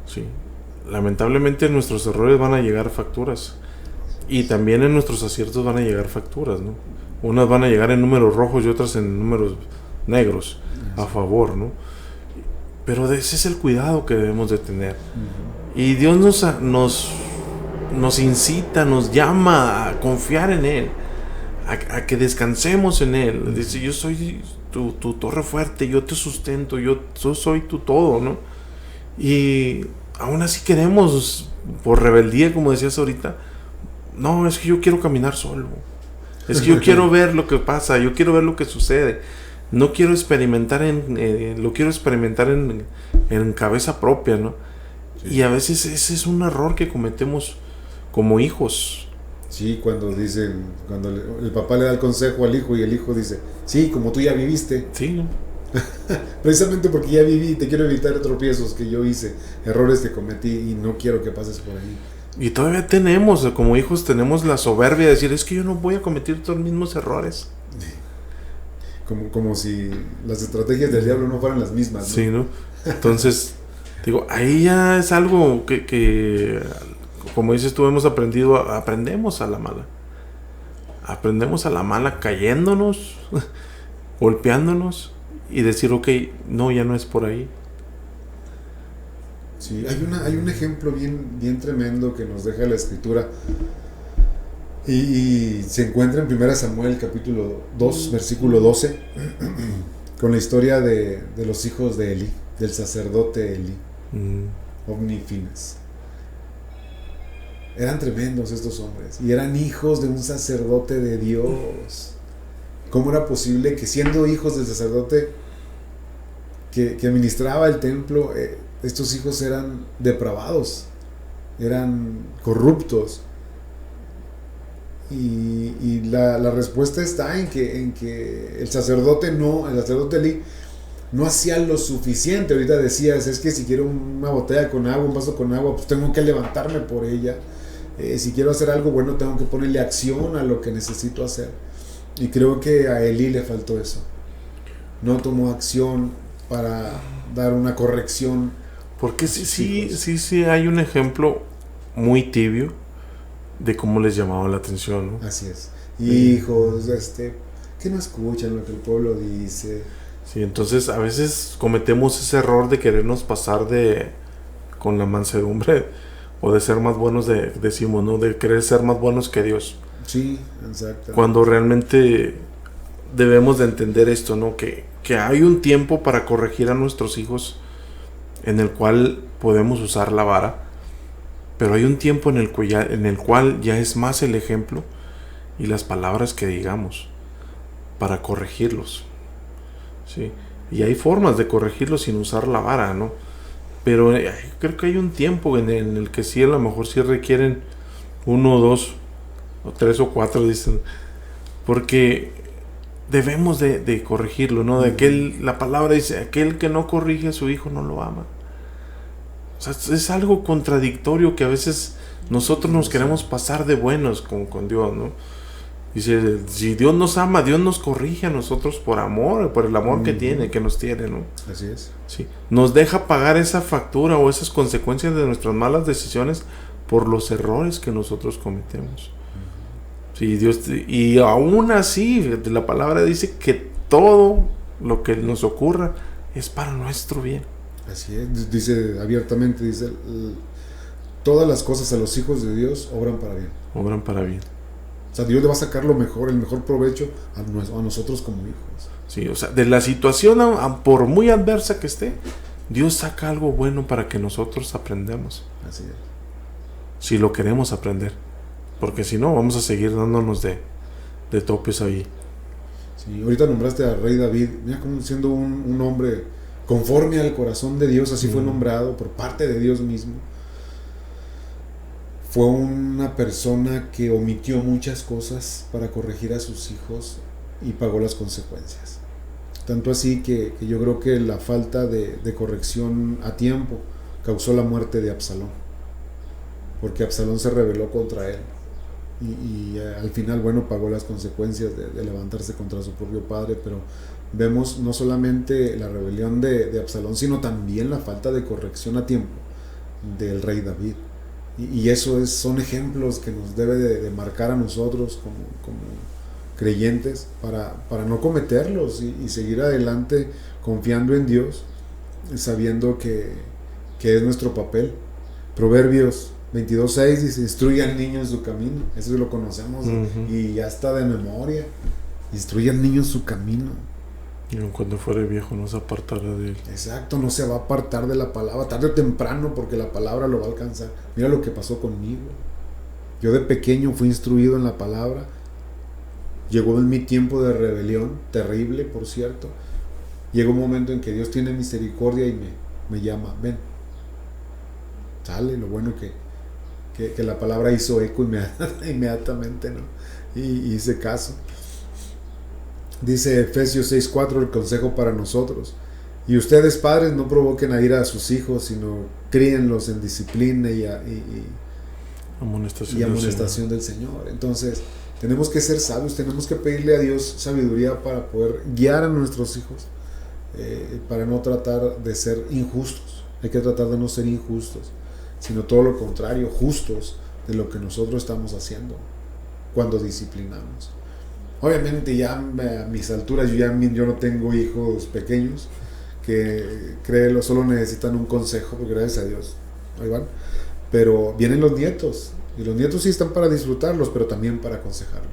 Sí. Lamentablemente nuestros errores van a llegar facturas, y también en nuestros aciertos van a llegar facturas, ¿no? Unas van a llegar en números rojos y otras en números negros a favor, ¿no? Pero ese es el cuidado que debemos de tener. Y Dios nos incita, nos llama a confiar en Él, a que descansemos en Él. Dice: yo soy tu torre fuerte, yo te sustento, yo soy tu todo, ¿no? Y aún así queremos, por rebeldía, como decías ahorita, no, es que yo quiero caminar solo, es que yo quiero ver lo que pasa, yo quiero ver lo que sucede, no quiero experimentar lo quiero experimentar en cabeza propia, ¿no? Y a veces ese es un error que cometemos como hijos. Sí, cuando el papá le da el consejo al hijo y el hijo dice: sí, como tú ya viviste. Sí. Precisamente porque ya viví, te quiero evitar tropiezos que yo hice, errores que cometí, y no quiero que pases por ahí. Y todavía tenemos, como hijos, tenemos la soberbia de decir, es que yo no voy a cometer todos los mismos errores. Como si las estrategias del diablo no fueran las mismas, ¿no? Sí, ¿no? Entonces, digo, ahí ya es algo que como dices tú, aprendemos a la mala. Aprendemos a la mala cayéndonos, golpeándonos y decir, ok, no, ya no es por ahí. Sí, hay un ejemplo bien tremendo que nos deja la Escritura y se encuentra en 1 Samuel capítulo 2 versículo 12 con la historia de los hijos de Eli, del sacerdote Eli, Ofni y Fineas. Eran tremendos estos hombres y eran hijos de un sacerdote de Dios. ¿Cómo era posible que, siendo hijos del sacerdote que administraba el templo, estos hijos eran depravados, eran corruptos? Y la respuesta está en que el sacerdote Eli no hacía lo suficiente. Ahorita decías, es que si quiero una botella con agua, un vaso con agua, pues tengo que levantarme por ella. Si quiero hacer algo bueno, tengo que ponerle acción a lo que necesito hacer. Y creo que a Elí le faltó eso. No tomó acción para dar una corrección. Porque sí hay un ejemplo muy tibio de cómo les llamaba la atención, ¿no? Así es. Hijos, que no escuchan lo que el pueblo dice. Sí, entonces a veces cometemos ese error de querernos pasar con la mansedumbre o de ser más buenos, decimos, ¿no? De querer ser más buenos que Dios. Sí, exacto. Cuando realmente debemos de entender esto, ¿no? Que hay un tiempo para corregir a nuestros hijos en el cual podemos usar la vara, pero hay un tiempo en el cual ya es más el ejemplo y las palabras que digamos para corregirlos, ¿sí? Y hay formas de corregirlos sin usar la vara, ¿no? Pero creo que hay un tiempo en el que sí, a lo mejor sí requieren 1 o 2 o 3 o 4, dicen, porque debemos de corregirlo, ¿no? La palabra dice, aquel que no corrige a su hijo no lo ama. O sea, es algo contradictorio que a veces nosotros nos queremos pasar de buenos con Dios, ¿no? Dice, si Dios nos ama, Dios nos corrige a nosotros por amor, por el amor que nos tiene, ¿no? Así es. Sí. Nos deja pagar esa factura o esas consecuencias de nuestras malas decisiones por los errores que nosotros cometemos. Sí, Dios, y aún así, la palabra dice que todo lo que nos ocurra es para nuestro bien. Así es, dice abiertamente, todas las cosas a los hijos de Dios obran para bien. Obran para bien. O sea, Dios le va a sacar lo mejor, el mejor provecho a nosotros como hijos. Sí, o sea, de la situación, por muy adversa que esté, Dios saca algo bueno para que nosotros aprendamos. Así es. Si lo queremos aprender. Porque si no, vamos a seguir dándonos de topes ahí. Sí, ahorita nombraste al rey David, mira como siendo un hombre conforme al corazón de Dios, así fue nombrado por parte de Dios mismo. Fue una persona que omitió muchas cosas para corregir a sus hijos y pagó las consecuencias. Tanto así que yo creo que la falta de corrección a tiempo causó la muerte de Absalón, porque Absalón se rebeló contra él y al final, bueno, pagó las consecuencias de levantarse contra su propio padre. Pero vemos no solamente la rebelión de Absalón, sino también la falta de corrección a tiempo del rey David. Y eso son ejemplos que nos debe de marcar a nosotros como creyentes para no cometerlos y seguir adelante confiando en Dios, sabiendo que es nuestro papel. Proverbios 22:6 dice, instruye al niño en su camino. Eso lo conocemos y ya está de memoria. Instruye al niño en su camino. Y cuando fuere viejo no se apartará de él. Exacto, no se va a apartar de la palabra, tarde o temprano, porque la palabra lo va a alcanzar. Mira lo que pasó conmigo. Yo de pequeño fui instruido en la palabra. Llegó en mi tiempo de rebelión, terrible, por cierto. Llegó un momento en que Dios tiene misericordia y me llama, ven. Sale, lo bueno que la palabra hizo eco inmediatamente, ¿no? Y hice caso. Dice Efesios 6:4, el consejo para nosotros. Y ustedes, padres, no provoquen a ira a sus hijos, sino críenlos en disciplina amonestación del Señor. Entonces, tenemos que ser sabios, tenemos que pedirle a Dios sabiduría para poder guiar a nuestros hijos, para no tratar de ser injustos. Hay que tratar de no ser injustos, sino todo lo contrario, justos de lo que nosotros estamos haciendo cuando disciplinamos. Obviamente ya a mis alturas yo no tengo hijos pequeños que créelo, solo necesitan un consejo, porque gracias a Dios ahí van. Pero vienen los nietos, y los nietos sí están para disfrutarlos, pero también para aconsejarlos.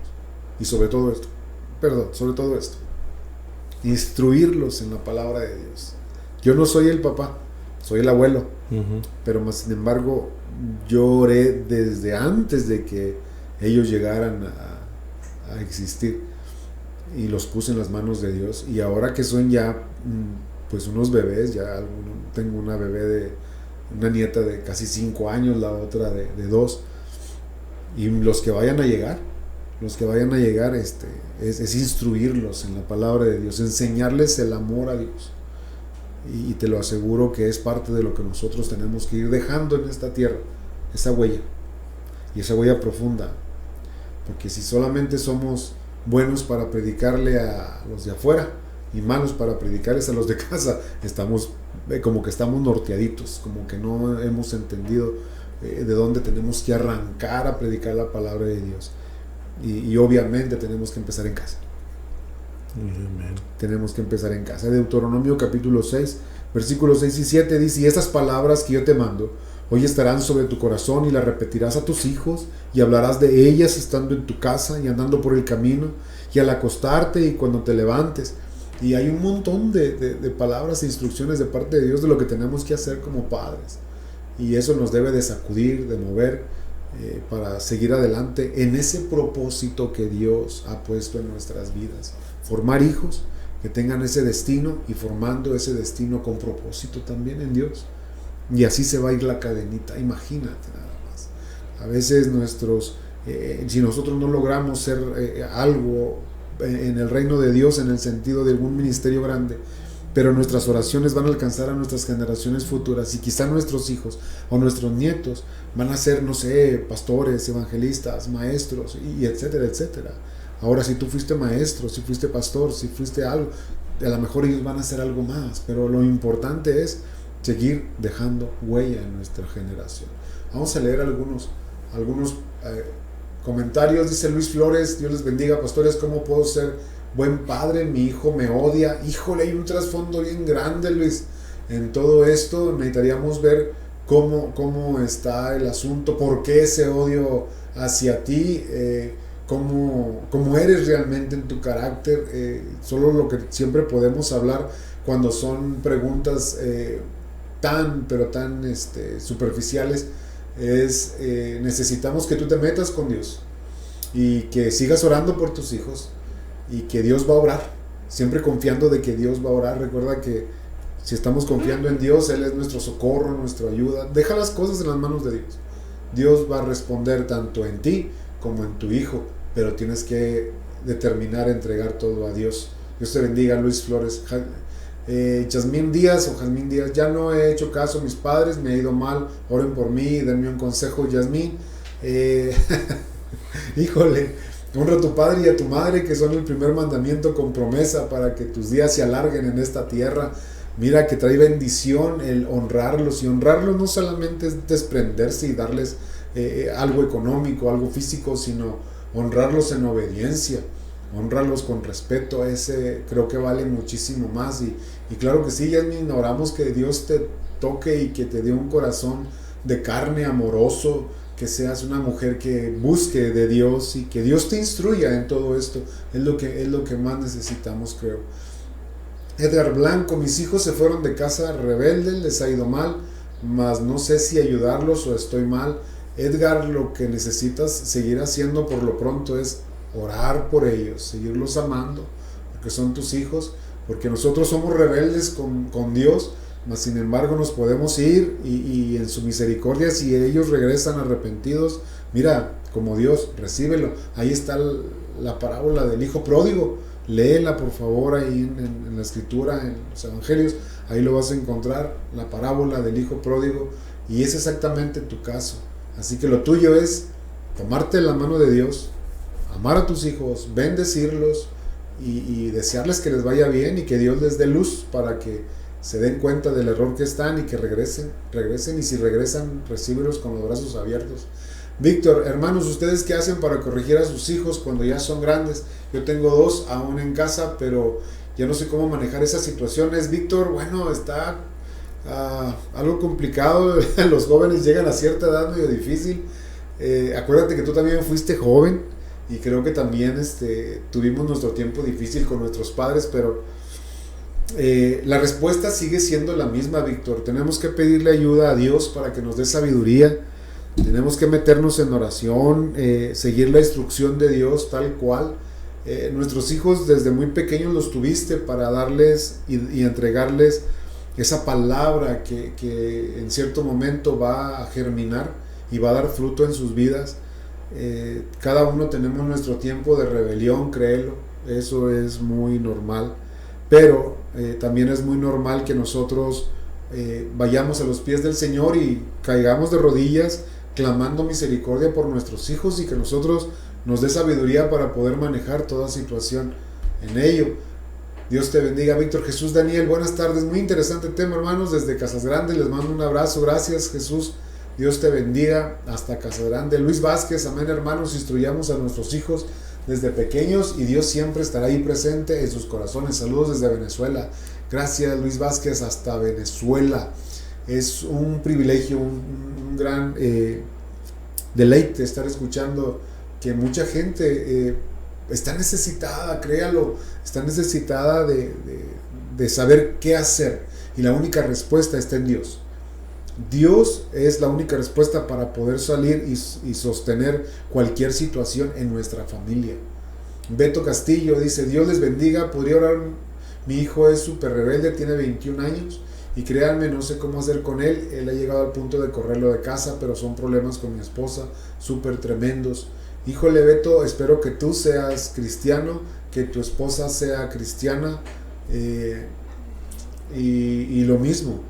Y sobre todo esto, instruirlos en la palabra de Dios. Yo no soy el papá, soy el abuelo, pero más sin embargo yo oré desde antes de que ellos llegaran a existir, y los puse en las manos de Dios. Y ahora que son ya pues unos bebés, tengo una nieta de casi 5 años, la otra de 2, y los que vayan a llegar es instruirlos en la palabra de Dios, enseñarles el amor a Dios, y te lo aseguro que es parte de lo que nosotros tenemos que ir dejando en esta tierra, esa huella, y esa huella profunda, porque si solamente somos buenos para predicarle a los de afuera y malos para predicarles a los de casa, estamos norteaditos, como que no hemos entendido de dónde tenemos que arrancar a predicar la palabra de Dios. Y obviamente tenemos que empezar en casa. Amén. Tenemos que empezar en casa. Deuteronomio capítulo 6, versículos 6 y 7 dice: y estas palabras que yo te mando hoy estarán sobre tu corazón, y las repetirás a tus hijos, y hablarás de ellas estando en tu casa y andando por el camino, y al acostarte y cuando te levantes. Y hay un montón de palabras e instrucciones de parte de Dios de lo que tenemos que hacer como padres. Y eso nos debe de sacudir, de mover, para seguir adelante en ese propósito que Dios ha puesto en nuestras vidas. Formar hijos que tengan ese destino, y formando ese destino con propósito también en Dios. Y así se va a ir la cadenita, imagínate nada más. A veces si nosotros no logramos ser algo en el reino de Dios, en el sentido de algún ministerio grande, pero nuestras oraciones van a alcanzar a nuestras generaciones futuras, y quizá nuestros hijos o nuestros nietos van a ser, no sé, pastores, evangelistas, maestros, y etcétera, etcétera. Ahora, si tú fuiste maestro, si fuiste pastor, si fuiste algo, a lo mejor ellos van a hacer algo más, pero lo importante es seguir dejando huella en nuestra generación. Vamos a leer algunos comentarios. Dice Luis Flores: Dios les bendiga, pastores, ¿cómo puedo ser buen padre? Mi hijo me odia. Híjole, hay un trasfondo bien grande, Luis. En todo esto necesitaríamos ver cómo está el asunto, por qué ese odio hacia ti, cómo eres realmente en tu carácter. Solo lo que siempre podemos hablar cuando son preguntas tan superficiales es necesitamos que tú te metas con Dios y que sigas orando por tus hijos, y que Dios va a obrar, siempre confiando de que Dios va a obrar. Recuerda que si estamos confiando en Dios, Él es nuestro socorro, nuestra ayuda. Deja las cosas en las manos de Dios. Dios va a responder tanto en ti como en tu hijo, pero tienes que determinar entregar todo a Dios. Dios te bendiga, Luis Flores. Jazmín Díaz, ya no he hecho caso a mis padres, me ha ido mal, oren por mí, denme un consejo, Jazmín. Híjole, honra a tu padre y a tu madre, que son el primer mandamiento con promesa para que tus días se alarguen en esta tierra. Mira que trae bendición el honrarlos, y honrarlos no solamente es desprenderse y darles algo económico, algo físico, sino honrarlos en obediencia. Honrarlos con respeto, ese creo que vale muchísimo más. Y claro que sí, Yasmin, oramos que Dios te toque y que te dé un corazón de carne, amoroso, que seas una mujer que busque de Dios, y que Dios te instruya en todo esto. Es lo que más necesitamos, creo. Edgar Blanco: mis hijos se fueron de casa rebeldes, les ha ido mal, mas no sé si ayudarlos o estoy mal. Edgar, lo que necesitas seguir haciendo por lo pronto es orar por ellos, seguirlos amando, porque son tus hijos, porque nosotros somos rebeldes con Dios, mas sin embargo nos podemos ir, y en su misericordia, si ellos regresan arrepentidos, mira, como Dios, recíbelo. Ahí está la parábola del hijo pródigo, léela por favor ahí en la escritura, en los evangelios, ahí lo vas a encontrar, la parábola del hijo pródigo, y es exactamente tu caso. Así que lo tuyo es tomarte la mano de Dios, amar a tus hijos, bendecirlos y desearles que les vaya bien y que Dios les dé luz para que se den cuenta del error que están y que regresen, y si regresan, recíbelos con los brazos abiertos. Víctor, hermanos, ¿ustedes qué hacen para corregir a sus hijos cuando ya son grandes? Yo tengo 2 aún en casa, pero ya no sé cómo manejar esas situaciones. Víctor, bueno, está algo complicado. Los jóvenes llegan a cierta edad medio difícil. Acuérdate que tú también fuiste joven y creo que también tuvimos nuestro tiempo difícil con nuestros padres, pero la respuesta sigue siendo la misma, Víctor. Tenemos que pedirle ayuda a Dios para que nos dé sabiduría. Tenemos que meternos en oración, seguir la instrucción de Dios tal cual. Nuestros hijos desde muy pequeños los tuviste para darles y entregarles esa palabra que en cierto momento va a germinar y va a dar fruto en sus vidas. Cada uno tenemos nuestro tiempo de rebelión, créelo, eso es muy normal, pero también es muy normal que nosotros vayamos a los pies del Señor y caigamos de rodillas clamando misericordia por nuestros hijos y que nosotros nos dé sabiduría para poder manejar toda situación en ello. Dios te bendiga, Víctor. Jesús Daniel, buenas tardes, muy interesante tema, hermanos, desde Casas Grandes, les mando un abrazo, gracias Jesús, Dios te bendiga hasta Casas Grandes. Luis Vázquez, amén, hermanos, instruyamos a nuestros hijos desde pequeños y Dios siempre estará ahí presente en sus corazones. Saludos desde Venezuela. Gracias, Luis Vázquez, hasta Venezuela. Es un privilegio, un gran deleite estar escuchando que mucha gente está necesitada, créalo, está necesitada de saber qué hacer, y la única respuesta está en Dios. Dios es la única respuesta para poder salir y sostener cualquier situación en nuestra familia. Beto Castillo dice: Dios les bendiga, podría orar, mi hijo es súper rebelde, tiene 21 años y créanme, no sé cómo hacer con él. Él ha llegado al punto de correrlo de casa, pero son problemas con mi esposa súper tremendos. Híjole, Beto, espero que tú seas cristiano, que tu esposa sea cristiana, y lo mismo.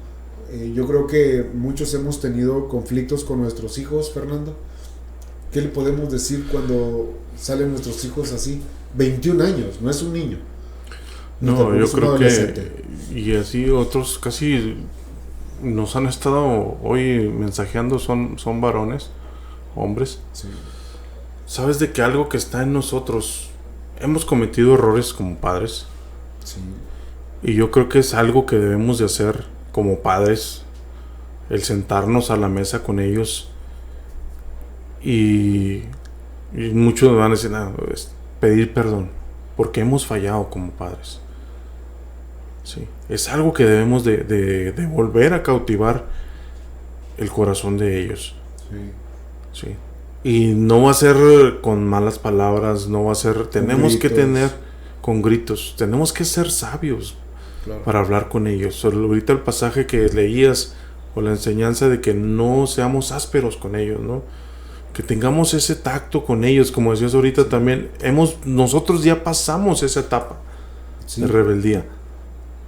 Yo creo que muchos hemos tenido conflictos con nuestros hijos, Fernando. ¿Qué le podemos decir cuando salen nuestros hijos así? 21 años, no es un niño. No, yo creo que, y así otros casi nos han estado hoy mensajeando, son varones, hombres. Sí. Sabes de que algo que está en nosotros, hemos cometido errores como padres. Sí. Y yo creo que es algo que debemos de hacer como padres, el sentarnos a la mesa con ellos. Y muchos van a decir, pedir perdón, porque hemos fallado como padres. Sí, es algo que debemos de volver a cautivar el corazón de ellos. Sí. Sí. Y no va a ser con malas palabras, no va a ser, tenemos que tener con gritos, tenemos que ser sabios, claro, para hablar con ellos. Ahorita el pasaje que leías, o la enseñanza de que no seamos ásperos con ellos, ¿no? Que tengamos ese tacto con ellos, como decías ahorita, sí. También nosotros ya pasamos esa etapa, sí, de rebeldía.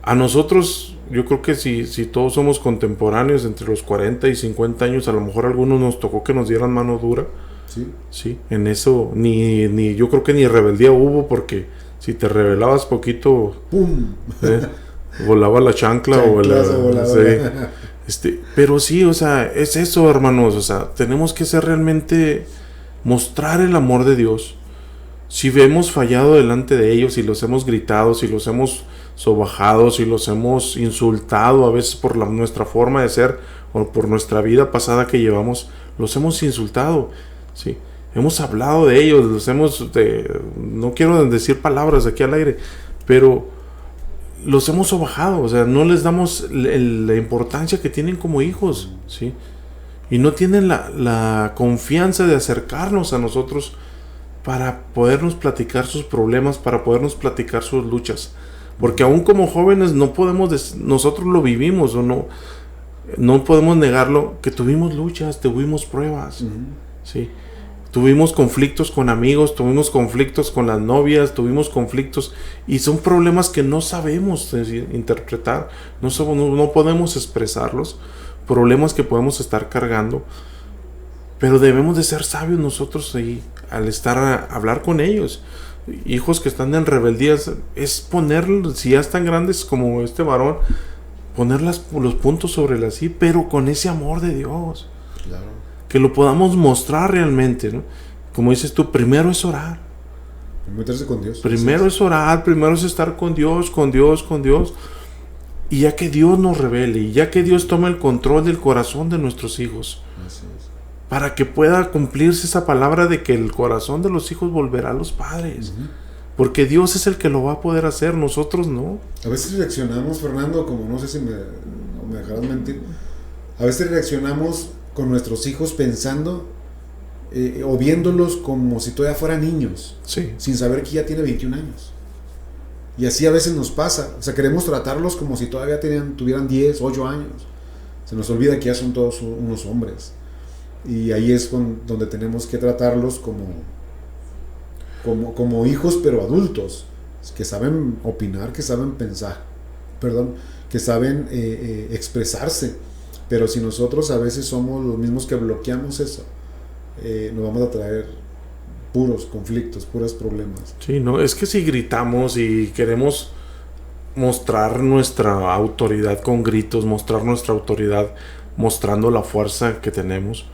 A nosotros, yo creo que si todos somos contemporáneos entre los 40 y 50 años, a lo mejor a algunos nos tocó que nos dieran mano dura. Sí. Sí, en eso ni yo creo que ni rebeldía hubo, porque si te rebelabas poquito, ¡pum! Volaba la chancla sí. Pero sí, o sea, es eso, hermanos, o sea, tenemos que ser realmente, mostrar el amor de Dios. Si hemos fallado delante de ellos, si los hemos gritado, si los hemos sobajado, si los hemos insultado, a veces por nuestra forma de ser o por nuestra vida pasada que llevamos, los hemos insultado, sí, hemos hablado de ellos, no quiero decir palabras aquí al aire, pero los hemos sobajado, o sea, no les damos la importancia que tienen como hijos, sí, y no tienen la confianza de acercarnos a nosotros para podernos platicar sus problemas, para podernos platicar sus luchas. Porque aún como jóvenes no podemos, nosotros lo vivimos, o no podemos negarlo, que tuvimos luchas, tuvimos pruebas, ¿sí? Tuvimos conflictos con amigos, tuvimos conflictos con las novias, tuvimos conflictos, y son problemas que no sabemos interpretar, no podemos expresarlos, problemas que podemos estar cargando, Pero debemos de ser sabios nosotros ahí, al estar a hablar con ellos. Hijos que están en rebeldías, es poner, si ya están grandes como este varón, poner los puntos sobre las i, pero con ese amor de Dios. Claro. Que lo podamos mostrar realmente, ¿no? Como dices tú, primero es orar. Meterse con Dios. Primero es orar, primero es estar con Dios. Y ya que Dios nos revele, y ya que Dios tome el control del corazón de nuestros hijos. Así es. Para que pueda cumplirse esa palabra de que el corazón de los hijos volverá a los padres. Uh-huh. Porque Dios es el que lo va a poder hacer, nosotros no. A veces reaccionamos, Fernando, como no sé si me dejarás mentir, a veces reaccionamos con nuestros hijos pensando o viéndolos como si todavía fueran niños, sí, sin saber que ya tiene 21 años. Y así a veces nos pasa, o sea, queremos tratarlos como si todavía tuvieran 10, 8 años. Se nos olvida que ya son todos unos hombres. Y ahí es donde tenemos que tratarlos como hijos, pero adultos, que saben opinar, que saben pensar, que saben expresarse. Pero si nosotros a veces somos los mismos que bloqueamos eso, nos vamos a traer puros conflictos, puros problemas. Sí, no, es que si gritamos y queremos mostrar nuestra autoridad con gritos, mostrar nuestra autoridad mostrando la fuerza que tenemos,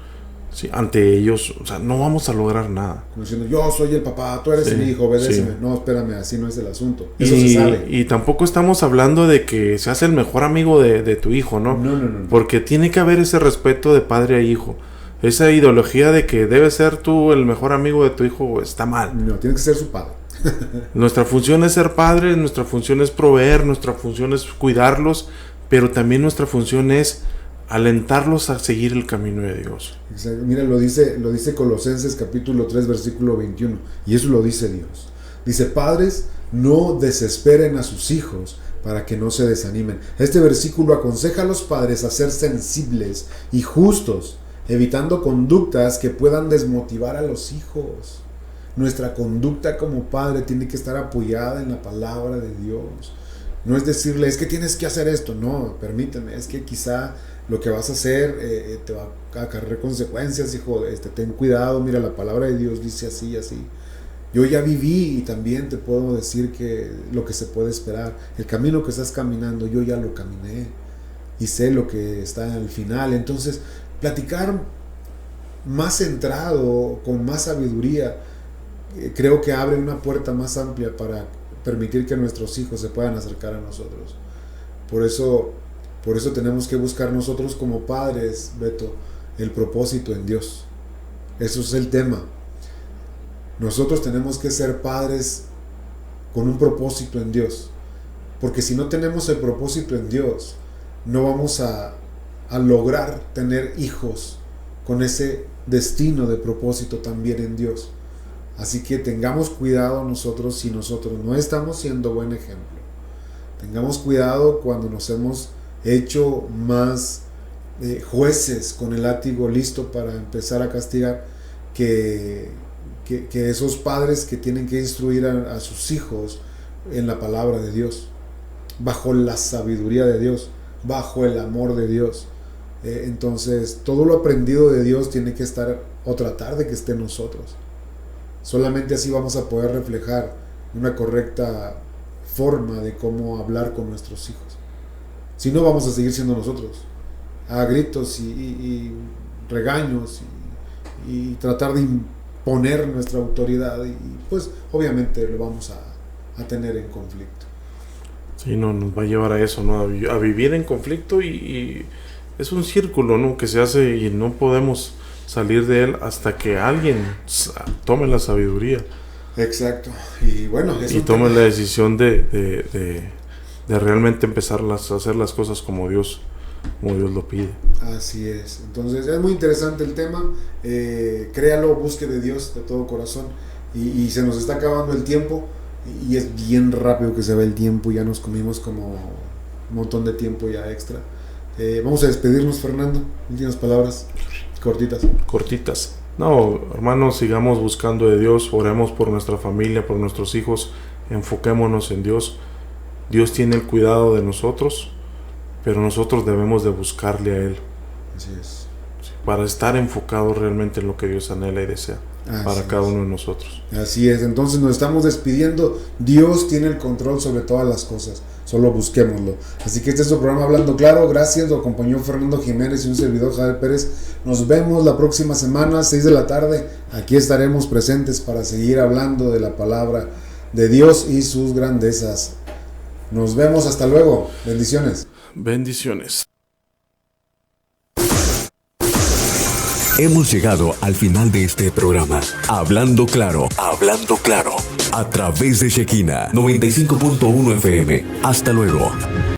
sí, ante ellos, o sea, no vamos a lograr nada. Como diciendo, yo soy el papá, tú eres mi hijo, obedéceme. Sí. No, espérame, así no es el asunto. Eso se sabe. Y tampoco estamos hablando de que seas el mejor amigo de tu hijo, ¿no? No. Porque tiene que haber ese respeto de padre a hijo. Esa ideología de que debes ser tú el mejor amigo de tu hijo está mal. No, tiene que ser su padre. Nuestra función es ser padres, nuestra función es proveer, nuestra función es cuidarlos, pero también nuestra función es alentarlos a seguir el camino de Dios. Exacto. Mira, lo dice Colosenses capítulo 3 versículo 21, y eso lo dice Dios. Dice, padres, no desesperen a sus hijos para que no se desanimen. Este versículo aconseja a los padres a ser sensibles y justos, evitando conductas que puedan desmotivar a los hijos. Nuestra conducta como padre tiene que estar apoyada en la palabra de Dios. No es decirle, es que tienes que hacer esto. No, permíteme, es que quizá lo que vas a hacer te va a acarrear consecuencias, hijo. Ten cuidado, mira, la palabra de Dios dice así y así. Yo ya viví y también te puedo decir que lo que se puede esperar. El camino que estás caminando, yo ya lo caminé y sé lo que está al final. Entonces, platicar más centrado, con más sabiduría, creo que abre una puerta más amplia para permitir que nuestros hijos se puedan acercar a nosotros. Por eso tenemos que buscar nosotros como padres, Beto, el propósito en Dios. Eso es el tema. Nosotros tenemos que ser padres con un propósito en Dios. Porque si no tenemos el propósito en Dios, no vamos a lograr tener hijos con ese destino de propósito también en Dios. Así que tengamos cuidado nosotros si nosotros no estamos siendo buen ejemplo. Tengamos cuidado cuando nos hemos hecho más jueces con el látigo listo para empezar a castigar, que esos padres que tienen que instruir a sus hijos en la palabra de Dios, bajo la sabiduría de Dios, bajo el amor de Dios. Entonces todo lo aprendido de Dios tiene que estar o tratar de que esté en nosotros. Solamente así vamos a poder reflejar una correcta forma de cómo hablar con nuestros hijos. Si no, vamos a seguir siendo nosotros, a gritos y regaños y tratar de imponer nuestra autoridad, y pues obviamente lo vamos a tener en conflicto. Sí, no, nos va a llevar a eso, ¿no? A vivir en conflicto, y es un círculo, ¿no?, que se hace y no podemos salir de él hasta que alguien tome la sabiduría. Exacto. Y bueno, y tome la decisión de realmente empezar a hacer las cosas como Dios lo pide. Así es. Entonces es muy interesante el tema. Créalo, busque de Dios de todo corazón. Y se nos está acabando el tiempo. Y es bien rápido que se ve el tiempo. Ya nos comimos como un montón de tiempo ya extra. Vamos a despedirnos, Fernando. Últimas palabras cortitas. No, hermanos, sigamos buscando de Dios, oremos por nuestra familia, por nuestros hijos, enfoquémonos en Dios. Dios tiene el cuidado de nosotros, pero nosotros debemos de buscarle a Él. Así es. Sí. para estar enfocados realmente en lo que Dios anhela y desea para cada uno de nosotros. Así es, entonces nos estamos despidiendo. Dios tiene el control sobre todas las cosas, solo busquémoslo. Así que este es su programa Hablando Claro. Gracias, lo acompañó Fernando Jiménez y un servidor, Javier Pérez. Nos vemos la próxima semana, 6 de la tarde. Aquí estaremos presentes para seguir hablando de la palabra de Dios y sus grandezas. Nos vemos, hasta luego. Bendiciones. Bendiciones. Hemos llegado al final de este programa. Hablando Claro, a través de Shekinah 95.1 FM. Hasta luego.